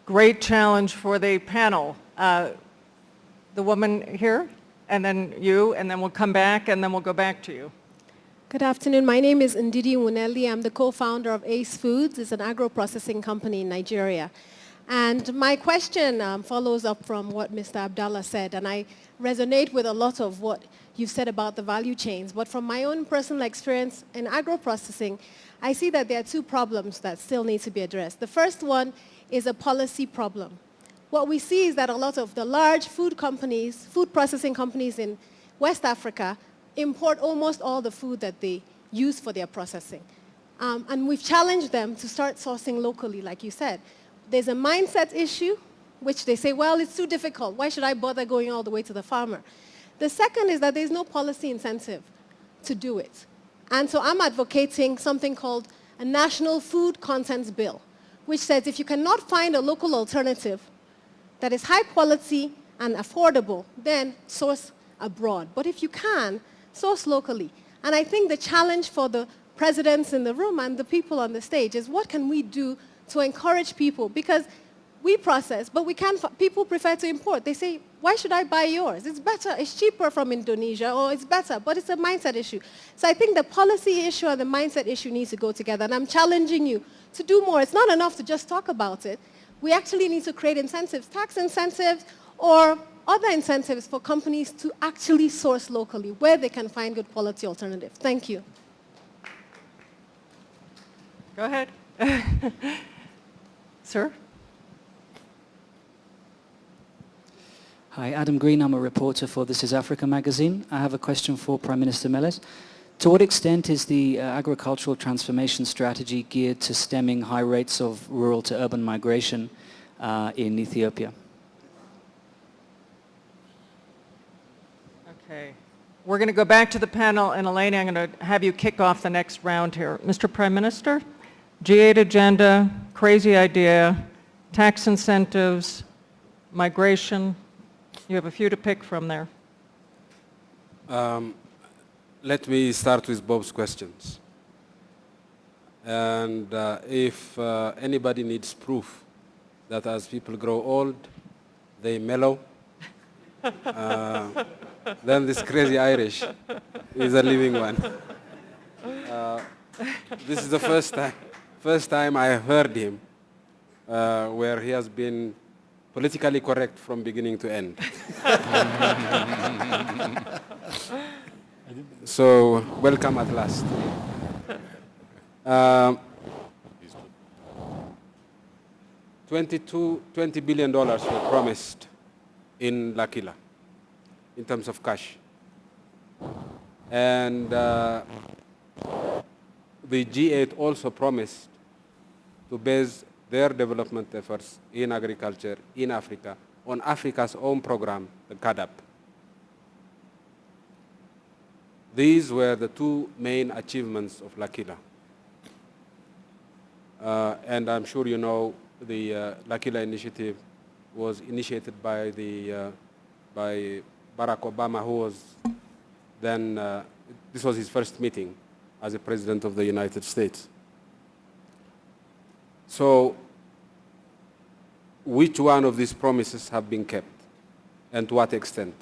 Great challenge for the panel. The woman here, and then you, and then we'll come back, and then we'll go back to you. Good afternoon. My name is Ndidi Wuneli. I'm the co-founder of Ace Foods. It's an agro-processing company in Nigeria. And my question follows up from what Mr. Abdalla said, and I resonate with a lot of what you've said about the value chains. But from my own personal experience in agro-processing, I see that there are 2 problems that still need to be addressed. The first one is a policy problem. What we see is that a lot of the large food companies, food processing companies in West Africa, import almost all the food that they use for their processing. And we've challenged them to start sourcing locally, like you said. There's a mindset issue, which they say, well, it's too difficult. Why should I bother going all the way to the farmer? The second is that there's no policy incentive to do it. And so I'm advocating something called a National Food Contents Bill, which says if you cannot find a local alternative that is high quality and affordable, then source abroad. But if you can, source locally. And I think the challenge for the presidents in the room and the people on the stage is what can we do to encourage people? Because we process, but people prefer to import. They say, why should I buy yours? It's better, it's cheaper from Indonesia, or it's better, but it's a mindset issue. So I think the policy issue and the mindset issue needs to go together. And I'm challenging you to do more. It's not enough to just talk about it. We actually need to create incentives, tax incentives, or other incentives for companies to actually source locally where they can find good quality alternatives. Thank you. Go ahead. Sir? Hi, Adam Green. I'm a reporter for This Is Africa magazine. I have a question for Prime Minister Meles. To what extent is the agricultural transformation strategy geared to stemming high rates of rural to urban migration in Ethiopia? Okay. We're going to go back to the panel, and Elena, I'm going to have you kick off the next round here. Mr. Prime Minister, G8 agenda, crazy idea, tax incentives, migration. You have a few to pick from there. Let me start with Bob's questions. And if anybody needs proof that as people grow old, they mellow, then this crazy Irish is a living one. This is the first time I heard him where he has been politically correct from beginning to end. So, welcome at last. $20 billion were promised in L'Aquila in terms of cash. And the G8 also promised to base their development efforts in agriculture in Africa on Africa's own program, the CADAP. These were the two main achievements of Lakila. And I'm sure you know the Lakila initiative was initiated by by Barack Obama, who was then, this was his first meeting as a president of the United States. So, which one of these promises have been kept, and to what extent?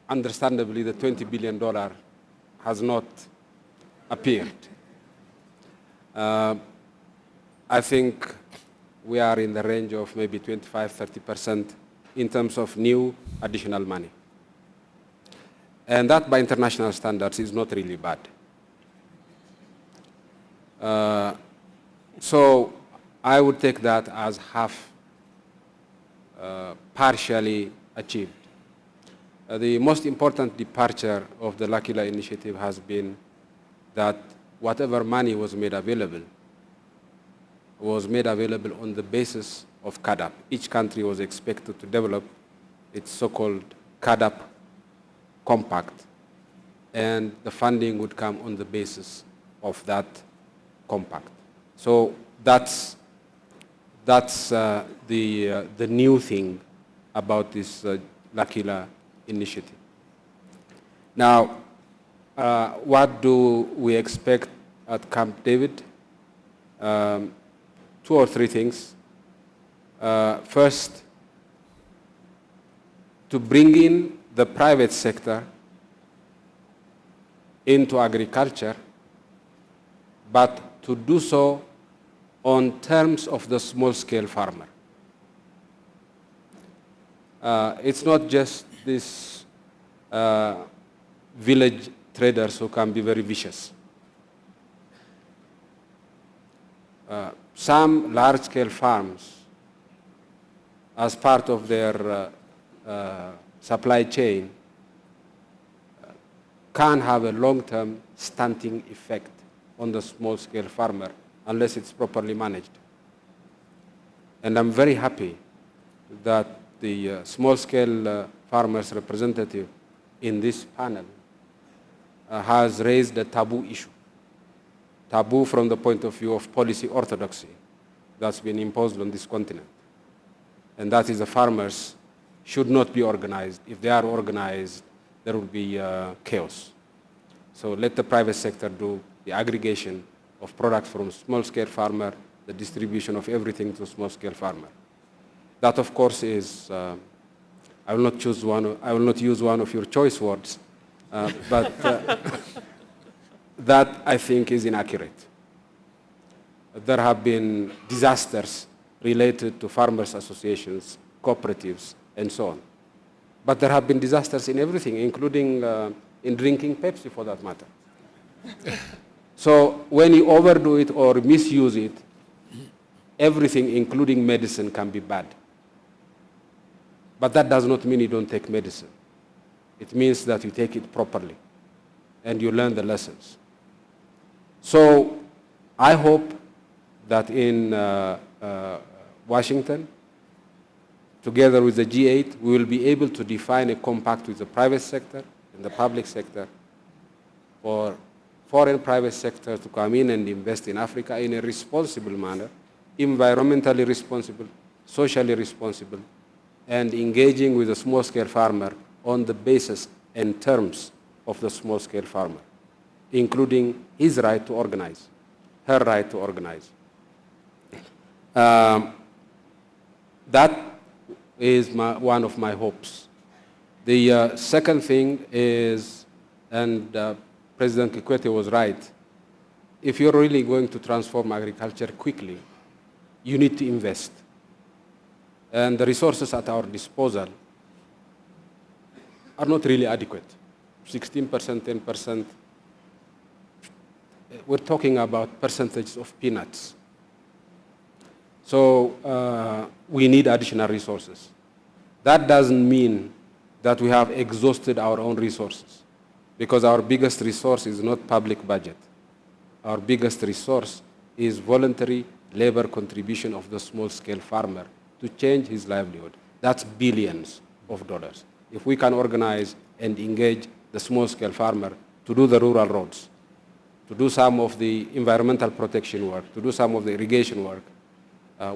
Understandably, the $20 billion has not appeared. I think we are in the range of maybe 25–30% in terms of new additional money. And that, by international standards, is not really bad. So I would take that as half partially achieved. The most important departure of the Lakila initiative has been that whatever money was made available on the basis of CAADP. Each country was expected to develop its so-called CAADP compact, and the funding would come on the basis of that compact. So that's the new thing about this Lakila initiative. Now, what do we expect at Camp David? 2 or 3 things. First, to bring in the private sector into agriculture, but to do so on terms of the small-scale farmer. It's not just these village traders who can be very vicious. Some large-scale farms, as part of their supply chain, can have a long-term stunting effect on the small-scale farmer unless it's properly managed. And I'm very happy that the small-scale farmers representative in this panel has raised a taboo issue. Taboo from the point of view of policy orthodoxy that's been imposed on this continent. And that is the farmers should not be organized. If they are organized, there will be chaos. So let the private sector do the aggregation of products from small-scale farmer, the distribution of everything to small-scale farmer. That, of course, is, I will not use one of your choice words, but that, I think, is inaccurate. There have been disasters related to farmers' associations, cooperatives, and so on. But there have been disasters in everything, including in drinking Pepsi, for that matter. So when you overdo it or misuse it, everything, including medicine, can be bad. But that does not mean you don't take medicine. It means that you take it properly and you learn the lessons. So I hope that in Washington, together with the G8, we will be able to define a compact with the private sector and the public sector for foreign private sector to come in and invest in Africa in a responsible manner, environmentally responsible, socially responsible, and engaging with the small-scale farmer on the basis and terms of the small-scale farmer, including his right to organize, her right to organize. That is one of my hopes. The second thing is, and President Kikwete was right, if you're really going to transform agriculture quickly, you need to invest. And the resources at our disposal are not really adequate. 16%, 10%. We're talking about percentages of peanuts. So we need additional resources. That doesn't mean that we have exhausted our own resources, because our biggest resource is not public budget. Our biggest resource is voluntary labor contribution of the small-scale farmer to change his livelihood. That's billions of dollars. If we can organize and engage the small-scale farmer to do the rural roads, to do some of the environmental protection work, to do some of the irrigation work,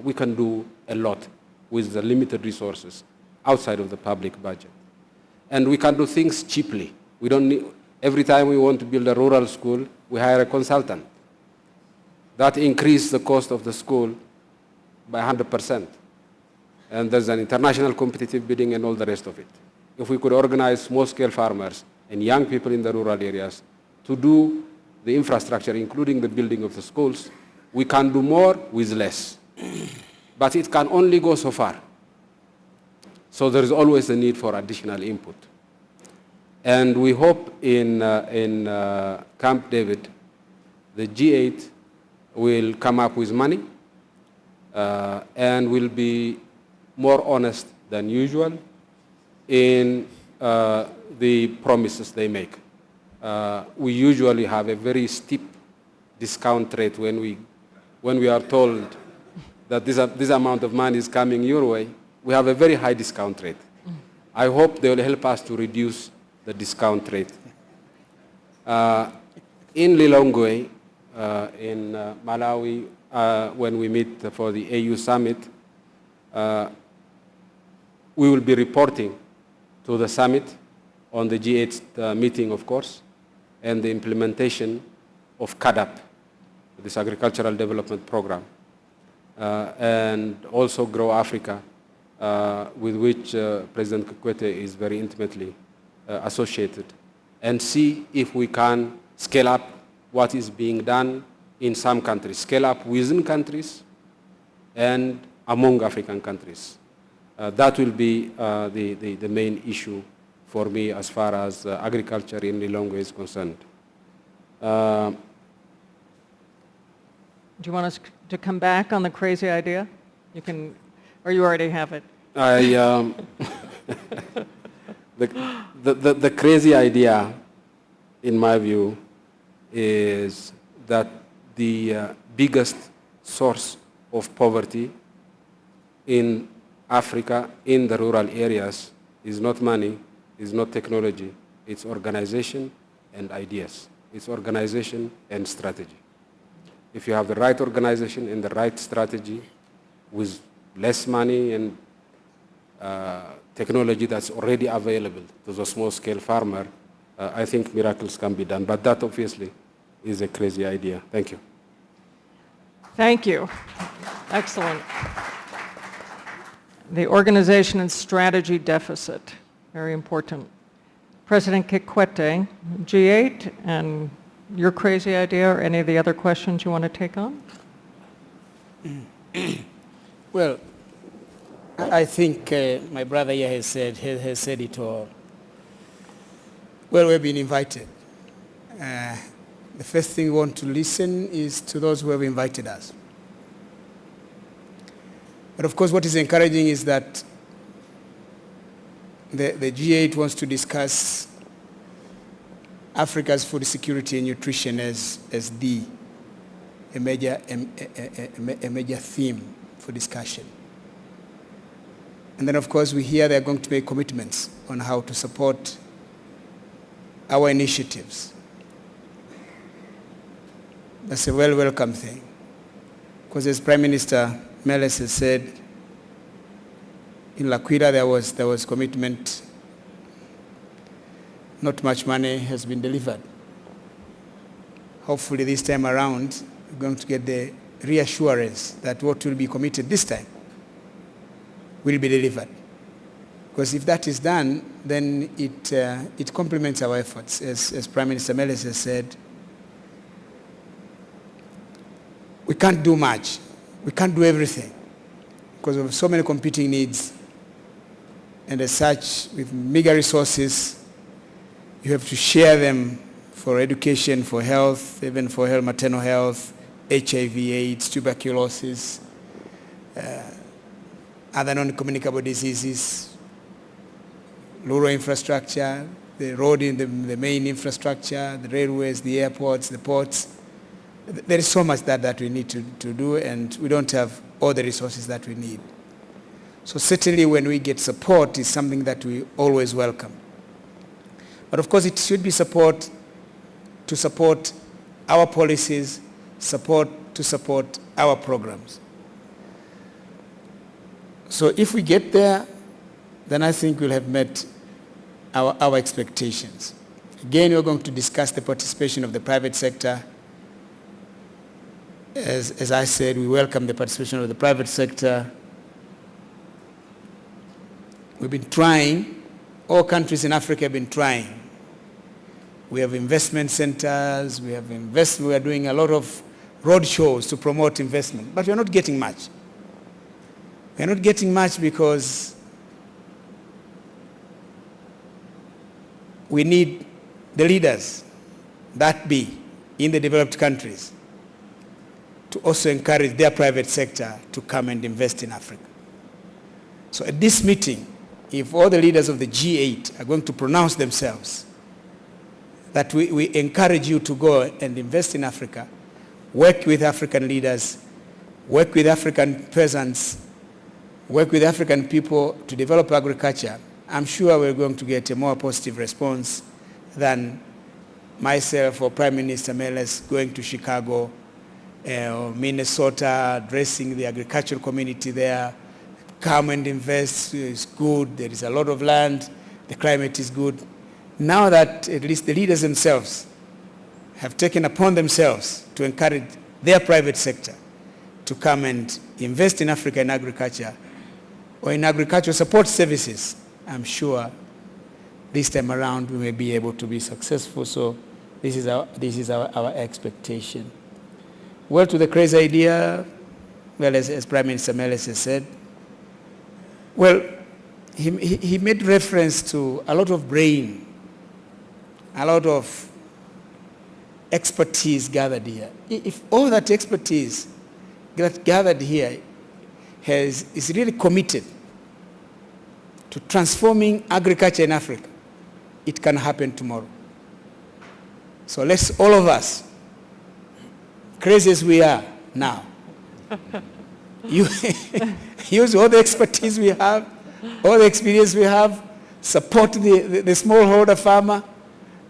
we can do a lot with the limited resources outside of the public budget. And we can do things cheaply. We don't need, every time we want to build a rural school, we hire a consultant. That increases the cost of the school by 100%. And there's an international competitive bidding and all the rest of it. If we could organize small-scale farmers and young people in the rural areas to do the infrastructure, including the building of the schools, we can do more with less. But it can only go so far. So there is always a need for additional input. And we hope in Camp David, the G8 will come up with money and will be more honest than usual in the promises they make. We usually have a very steep discount rate when we are told that this amount of money is coming your way. We have a very high discount rate. I hope they will help us to reduce the discount rate. In Lilongwe, in Malawi, when we meet for the AU summit, we will be reporting to the summit on the G8 meeting, of course, and the implementation of CADAP, this agricultural development program, and also Grow Africa, with which President Kikwete is very intimately associated, and see if we can scale up what is being done in some countries, scale up within countries and among African countries. That will be the main issue for me as far as agriculture in Lilongwe is concerned. Do you want us to come back on the crazy idea? You can, or you already have it? The crazy idea, in my view, is that the biggest source of poverty in Africa, in the rural areas, is not money, is not technology, it's organization and ideas. It's organization and strategy. If you have the right organization and the right strategy with less money and technology that's already available to the small-scale farmer, I think miracles can be done. But that obviously is a crazy idea. Thank you. Thank you. Excellent. The organization and strategy deficit, very important. President Kikwete, G8, and your crazy idea or any of the other questions you want to take on? Well, I think my brother here has said it all. Well, we've been invited. The first thing we want to listen is to those who have invited us. But of course, what is encouraging is that the G8 wants to discuss Africa's food security and nutrition as a major theme for discussion. And then, of course, we hear they're going to make commitments on how to support our initiatives. That's a welcome thing. Because as Prime Minister Meles has said, in L'Aquila there was commitment. Not much money has been delivered. Hopefully this time around, we're going to get the reassurance that what will be committed this time will be delivered. Because if that is done, then it complements our efforts. As Prime Minister Meles has said, we can't do much. We can't do everything because of so many competing needs. And as such, with meager resources, you have to share them for education, for health, even for health, maternal health, HIV, AIDS, tuberculosis, other non-communicable diseases, rural infrastructure, the road in the main infrastructure, the railways, the airports, the ports. There is so much that we need to do, and we don't have all the resources that we need. So certainly when we get support, it's something that we always welcome. But of course, it should be support to support our policies, to support our programs. So if we get there, then I think we'll have met our expectations. Again, we're going to discuss the participation of the private sector. As I said, we welcome the participation of the private sector. We've been trying, all countries in Africa have been trying. We have investment centers, we are doing a lot of road shows to promote investment, but we're not getting much. We're not getting much because we need the leaders, that be, in the developed countries, to also encourage their private sector to come and invest in Africa. So at this meeting, if all the leaders of the G8 are going to pronounce themselves that we encourage you to go and invest in Africa, work with African leaders, work with African peasants, work with African people to develop agriculture, I'm sure we're going to get a more positive response than myself or Prime Minister Meles going to Chicago or Minnesota, addressing the agricultural community there. Come and invest, it's good, there is a lot of land, the climate is good. Now that at least the leaders themselves have taken upon themselves to encourage their private sector to come and invest in Africa in agriculture or in agricultural support services, I'm sure this time around we may be able to be successful. So this is our expectation. Well, to the crazy idea, well, as Prime Minister Meles has said, well, he made reference to a lot of brain, a lot of expertise gathered here. If all that expertise gathered here is really committed to transforming agriculture in Africa, it can happen tomorrow. So let's, all of us, crazy as we are now, use all the expertise we have, all the experience we have, support the smallholder farmer,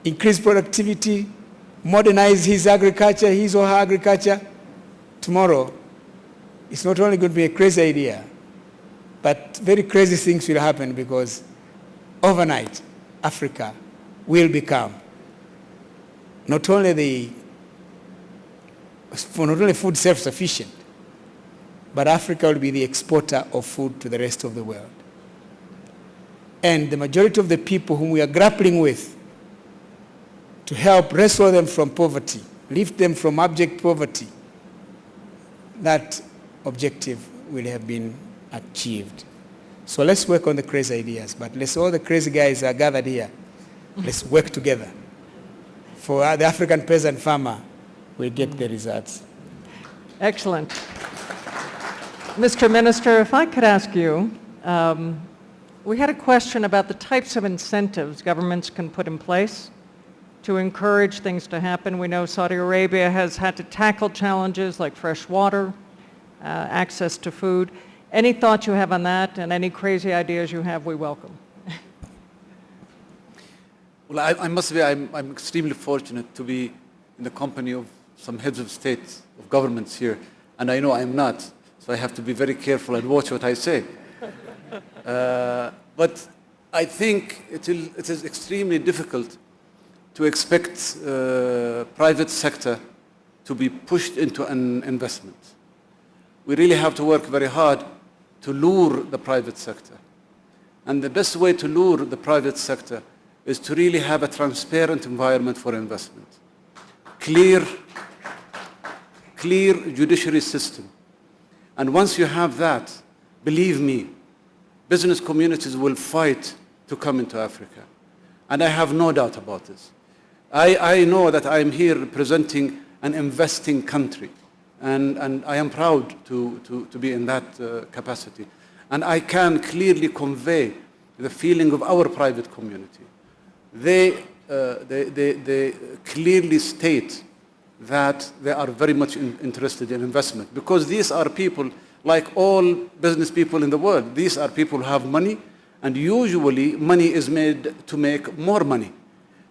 increase productivity, modernize his agriculture, his or her agriculture. Tomorrow, it's not only going to be a crazy idea, but very crazy things will happen because overnight, Africa will become not only food self-sufficient, but Africa will be the exporter of food to the rest of the world. And the majority of the people whom we are grappling with to help rescue them from poverty, lift them from abject poverty, that objective will have been achieved. So let's work on the crazy ideas, but all the crazy guys are gathered here. Let's work together. For the African peasant farmer, we'll get the results. Excellent. Mr. Minister, if I could ask you, we had a question about the types of incentives governments can put in place to encourage things to happen. We know Saudi Arabia has had to tackle challenges like fresh water, access to food. Any thoughts you have on that, and any crazy ideas you have, we welcome. Well, I must say I'm extremely fortunate to be in the company of some heads of states, of governments here, and I know I'm not, so I have to be very careful and watch what I say. But I think it is extremely difficult to expect private sector to be pushed into an investment. We really have to work very hard to lure the private sector. And the best way to lure the private sector is to really have a transparent environment for investment. Clear judiciary system. And once you have that, believe me, business communities will fight to come into Africa. And I have no doubt about this. I know that I'm here representing an investing country. And I am proud to be in that capacity. And I can clearly convey the feeling of our private community. They clearly state that they are very much interested in investment, because these are people, like all business people in the world, these are people who have money, and usually money is made to make more money.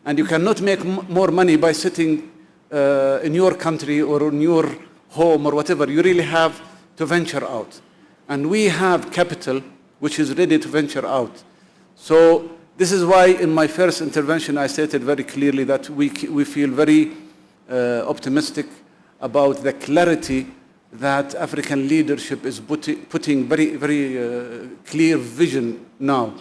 And you cannot make more money by sitting in your country or in your home or whatever. You really have to venture out. And we have capital which is ready to venture out. So this is why in my first intervention I stated very clearly that we feel very optimistic about the clarity that African leadership is putting very, very clear vision now.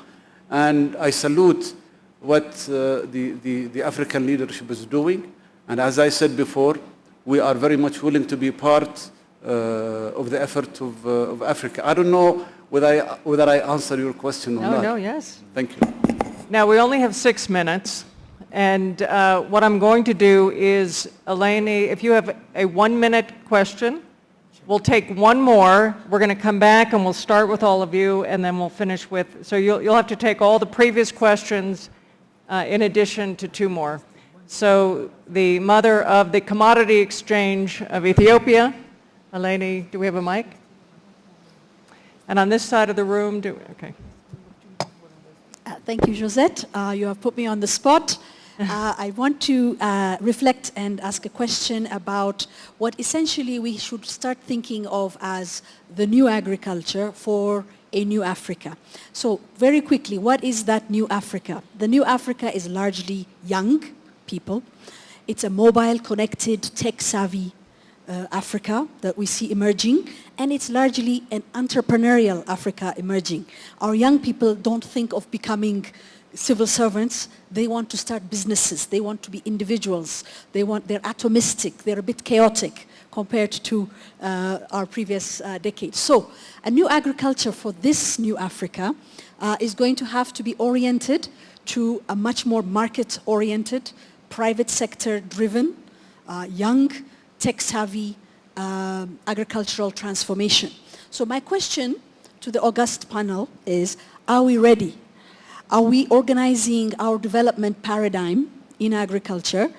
And I salute what the African leadership is doing. And as I said before, we are very much willing to be part of the effort of Africa. I don't know whether I answer your question or not. No, yes. Thank you. Now, we only have 6 minutes. And what I'm going to do is, Eleni, if you have a 1-minute question, we'll take one more. We're going to come back and we'll start with all of you, and then we'll finish with, so you'll have to take all the previous questions in addition to 2 more. So the mother of the commodity exchange of Ethiopia, Eleni, do we have a mic? And on this side of the room, okay. Thank you, Josette. You have put me on the spot. I want to reflect and ask a question about what essentially we should start thinking of as the new agriculture for a new Africa. So very quickly, what is that new Africa? The new Africa is largely young people. It's a mobile, connected, tech-savvy Africa that we see emerging, and it's largely an entrepreneurial Africa emerging. Our young people don't think of becoming civil servants. They want to start businesses. They want to be individuals. They're atomistic. They're a bit chaotic compared to our previous decades. So a new agriculture for this new Africa is going to have to be oriented to a much more market-oriented, private sector-driven, young, tech-savvy agricultural transformation. So my question to the august panel is, are we ready? Are we organizing our development paradigm in agriculture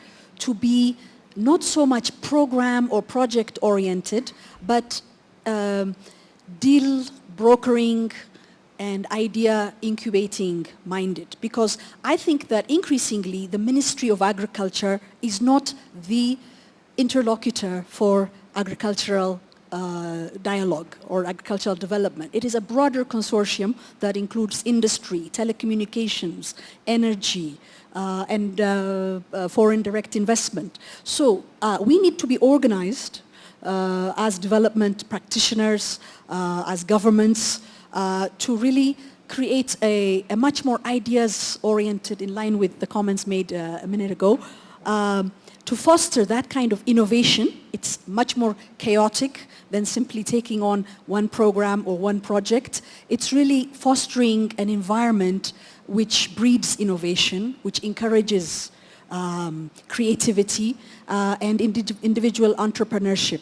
to be not so much program or project oriented, but deal brokering and idea incubating minded? Because I think that increasingly the Ministry of Agriculture is not the interlocutor for agricultural dialogue or agricultural development. It is a broader consortium that includes industry, telecommunications, energy, and foreign direct investment. So we need to be organized as development practitioners, as governments, to really create a much more ideas-oriented, in line with the comments made a minute ago, to foster that kind of innovation. It's much more chaotic than simply taking on one program or one project. It's really fostering an environment which breeds innovation, which encourages creativity and individual entrepreneurship.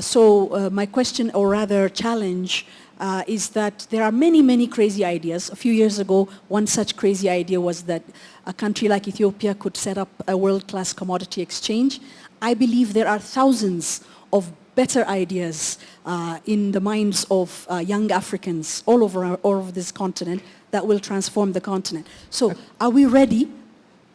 So my question, or rather challenge, is that there are many, many crazy ideas. A few years ago, one such crazy idea was that a country like Ethiopia could set up a world-class commodity exchange. I believe there are thousands of better ideas in the minds of young Africans all over this continent that will transform the continent. So are we ready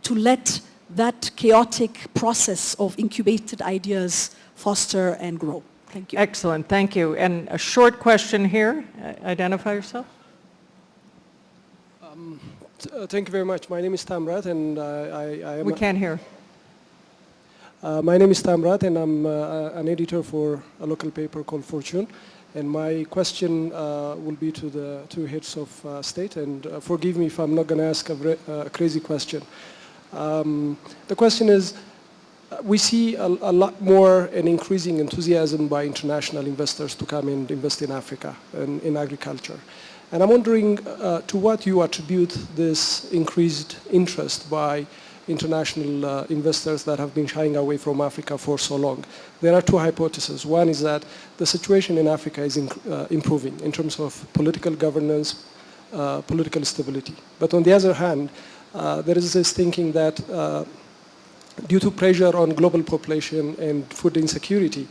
to let that chaotic process of incubated ideas foster and grow? Thank you. Excellent, thank you. And a short question here. Identify yourself. Thank you very much. My name is Tamrat, and I am... We can't hear. My name is Tamrat, and I'm an editor for a local paper called Fortune. And my question will be to the two heads of state, and forgive me if I'm not going to ask a crazy question. The question is, we see a lot more an increasing enthusiasm by international investors to come and invest in Africa and in agriculture. And I'm wondering to what you attribute this increased interest by international investors that have been shying away from Africa for so long. There are two hypotheses. One is that the situation in Africa is improving in terms of political governance, political stability. But on the other hand, there is this thinking that due to pressure on global population and food insecurity,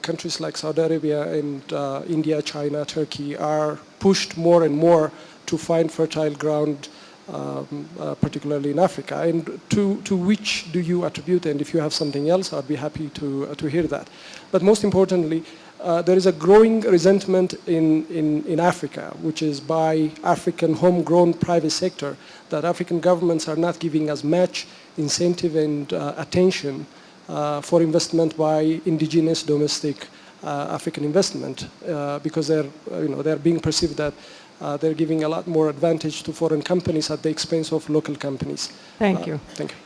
countries like Saudi Arabia and India, China, Turkey are pushed more and more to find fertile ground particularly in Africa. And to which do you attribute? And if you have something else, I'd be happy to hear that. But most importantly, there is a growing resentment in Africa, which is by African homegrown private sector, that African governments are not giving as much incentive and attention for investment by indigenous domestic African investment because they're being perceived that they're giving a lot more advantage to foreign companies at the expense of local companies. Thank you. Thank you.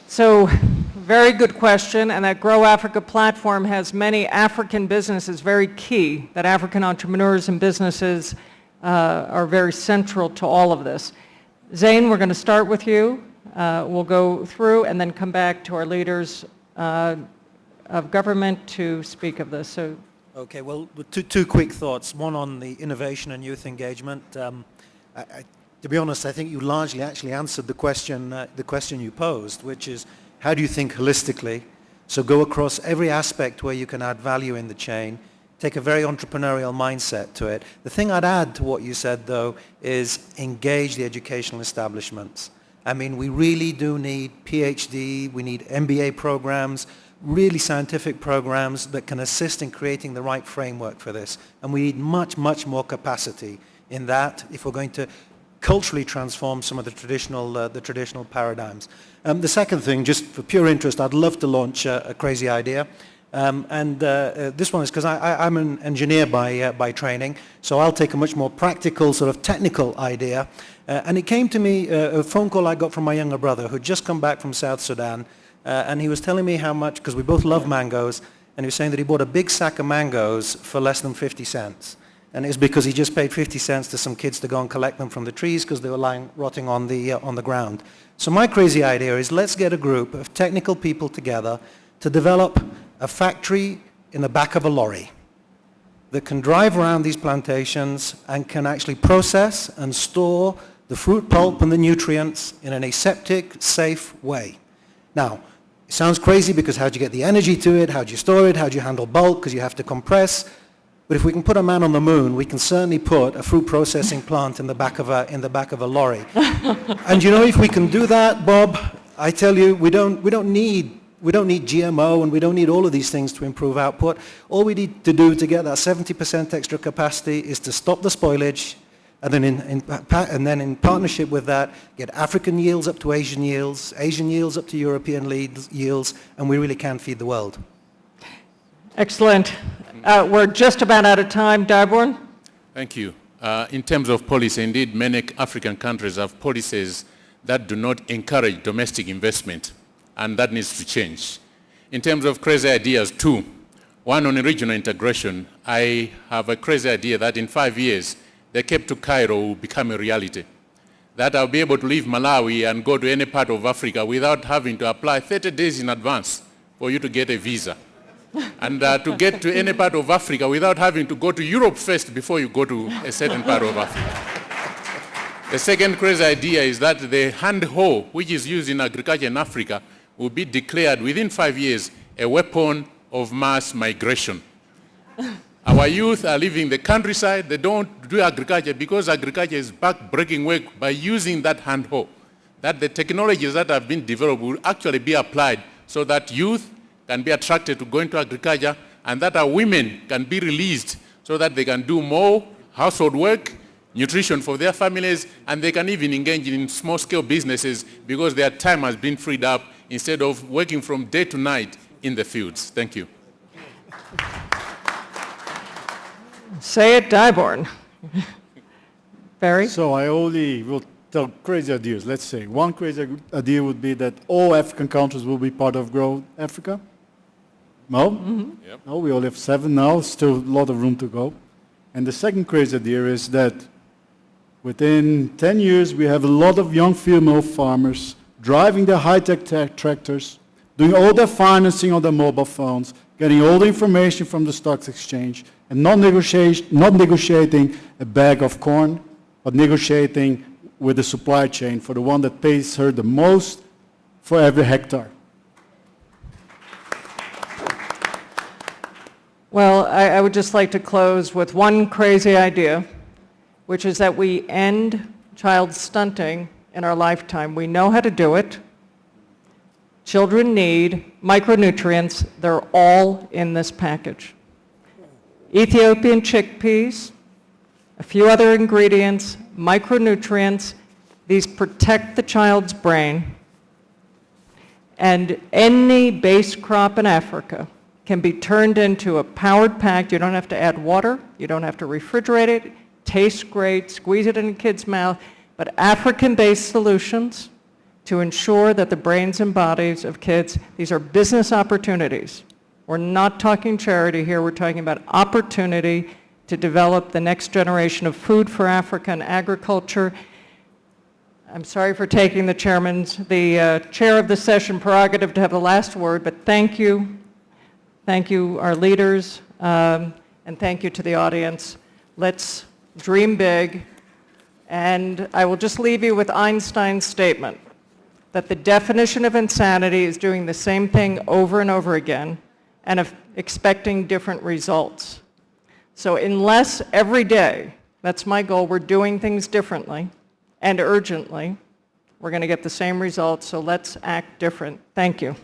So, very good question, and that Grow Africa platform has many African businesses, very key, that African entrepreneurs and businesses are very central to all of this. Zein, we're going to start with you. We'll go through and then come back to our leaders of government to speak of this. So, okay, well, two quick thoughts. One on the innovation and youth engagement. To be honest, I think you largely actually answered the question you posed, which is how do you think holistically? So go across every aspect where you can add value in the chain, take a very entrepreneurial mindset to it. The thing I'd add to what you said, though, is engage the educational establishments. I mean, we really do need PhD, we need MBA programs, really scientific programs that can assist in creating the right framework for this. And we need much, much more capacity in that if we're going to culturally transform some of the traditional paradigms. The second thing, just for pure interest, I'd love to launch a crazy idea. This one is because I'm an engineer by training, so I'll take a much more practical, sort of technical idea. And it came to me, a phone call I got from my younger brother who'd just come back from South Sudan, and he was telling me how much, because we both love mangoes, and he was saying that he bought a big sack of mangoes for less than 50 cents. And it was because he just paid 50 cents to some kids to go and collect them from the trees because they were lying rotting on the ground. So my crazy idea is let's get a group of technical people together to develop a factory in the back of a lorry that can drive around these plantations and can actually process and store the fruit pulp and the nutrients in an aseptic, safe way. Now, it sounds crazy because how do you get the energy to it? How do you store it? How do you handle bulk? Because you have to compress. But if we can put a man on the moon, we can certainly put a fruit processing plant in the back of a lorry. And you know, if we can do that, Bob, I tell you, we don't need GMO and we don't need all of these things to improve output. All we need to do to get that 70% extra capacity is to stop the spoilage, and then in partnership with that, get African yields up to Asian yields up to European yields, and we really can feed the world. excellent. We're just about out of time. Dyborn? Thank you. In terms of policy, indeed, many African countries have policies that do not encourage domestic investment, and that needs to change. In terms of crazy ideas, two. One on regional integration. I have a crazy idea that in 5 years, the Cape to Cairo will become a reality. That I'll be able to leave Malawi and go to any part of Africa without having to apply 30 days in advance for you to get a visa. And to get to any part of Africa without having to go to Europe first before you go to a certain part of Africa. The second crazy idea is that the hand hoe, which is used in agriculture in Africa, will be declared within 5 years a weapon of mass migration. Our youth are leaving the countryside. They don't do agriculture because agriculture is back-breaking work by using that hand hoe. That the technologies that have been developed will actually be applied so that youth can be attracted to go into agriculture, and that our women can be released so that they can do more household work, nutrition for their families, and they can even engage in small-scale businesses because their time has been freed up instead of working from day to night in the fields. Thank you. Say it, Dyborn. Barry? So I only will tell crazy ideas. Let's say one crazy idea would be that all African countries will be part of Grow Africa. No? Mm-hmm. Yep. No, we only have 7 now, still a lot of room to go. And the second crazy idea is that within 10 years we have a lot of young female farmers driving their high-tech tractors, doing all their financing on their mobile phones, getting all the information from the stock exchange, and not negotiating a bag of corn, but negotiating with the supply chain for the one that pays her the most for every hectare. Well, I would just like to close with one crazy idea, which is that we end child stunting in our lifetime. We know how to do it. Children need micronutrients. They're all in this package. Ethiopian chickpeas, a few other ingredients, micronutrients. These protect the child's brain. And any base crop in Africa can be turned into a powered pack. You don't have to add water. You don't have to refrigerate it. Tastes great. Squeeze it in a kid's mouth. But African-based solutions to ensure that the brains and bodies of kids, these are business opportunities. We're not talking charity here. We're talking about opportunity to develop the next generation of food for Africa and agriculture. I'm sorry for taking the chair of the session prerogative to have the last word, but thank you. Thank you, our leaders, and thank you to the audience. Let's dream big. And I will just leave you with Einstein's statement that the definition of insanity is doing the same thing over and over again and expecting different results. So unless every day, that's my goal, we're doing things differently and urgently, we're going to get the same results, so let's act different. Thank you.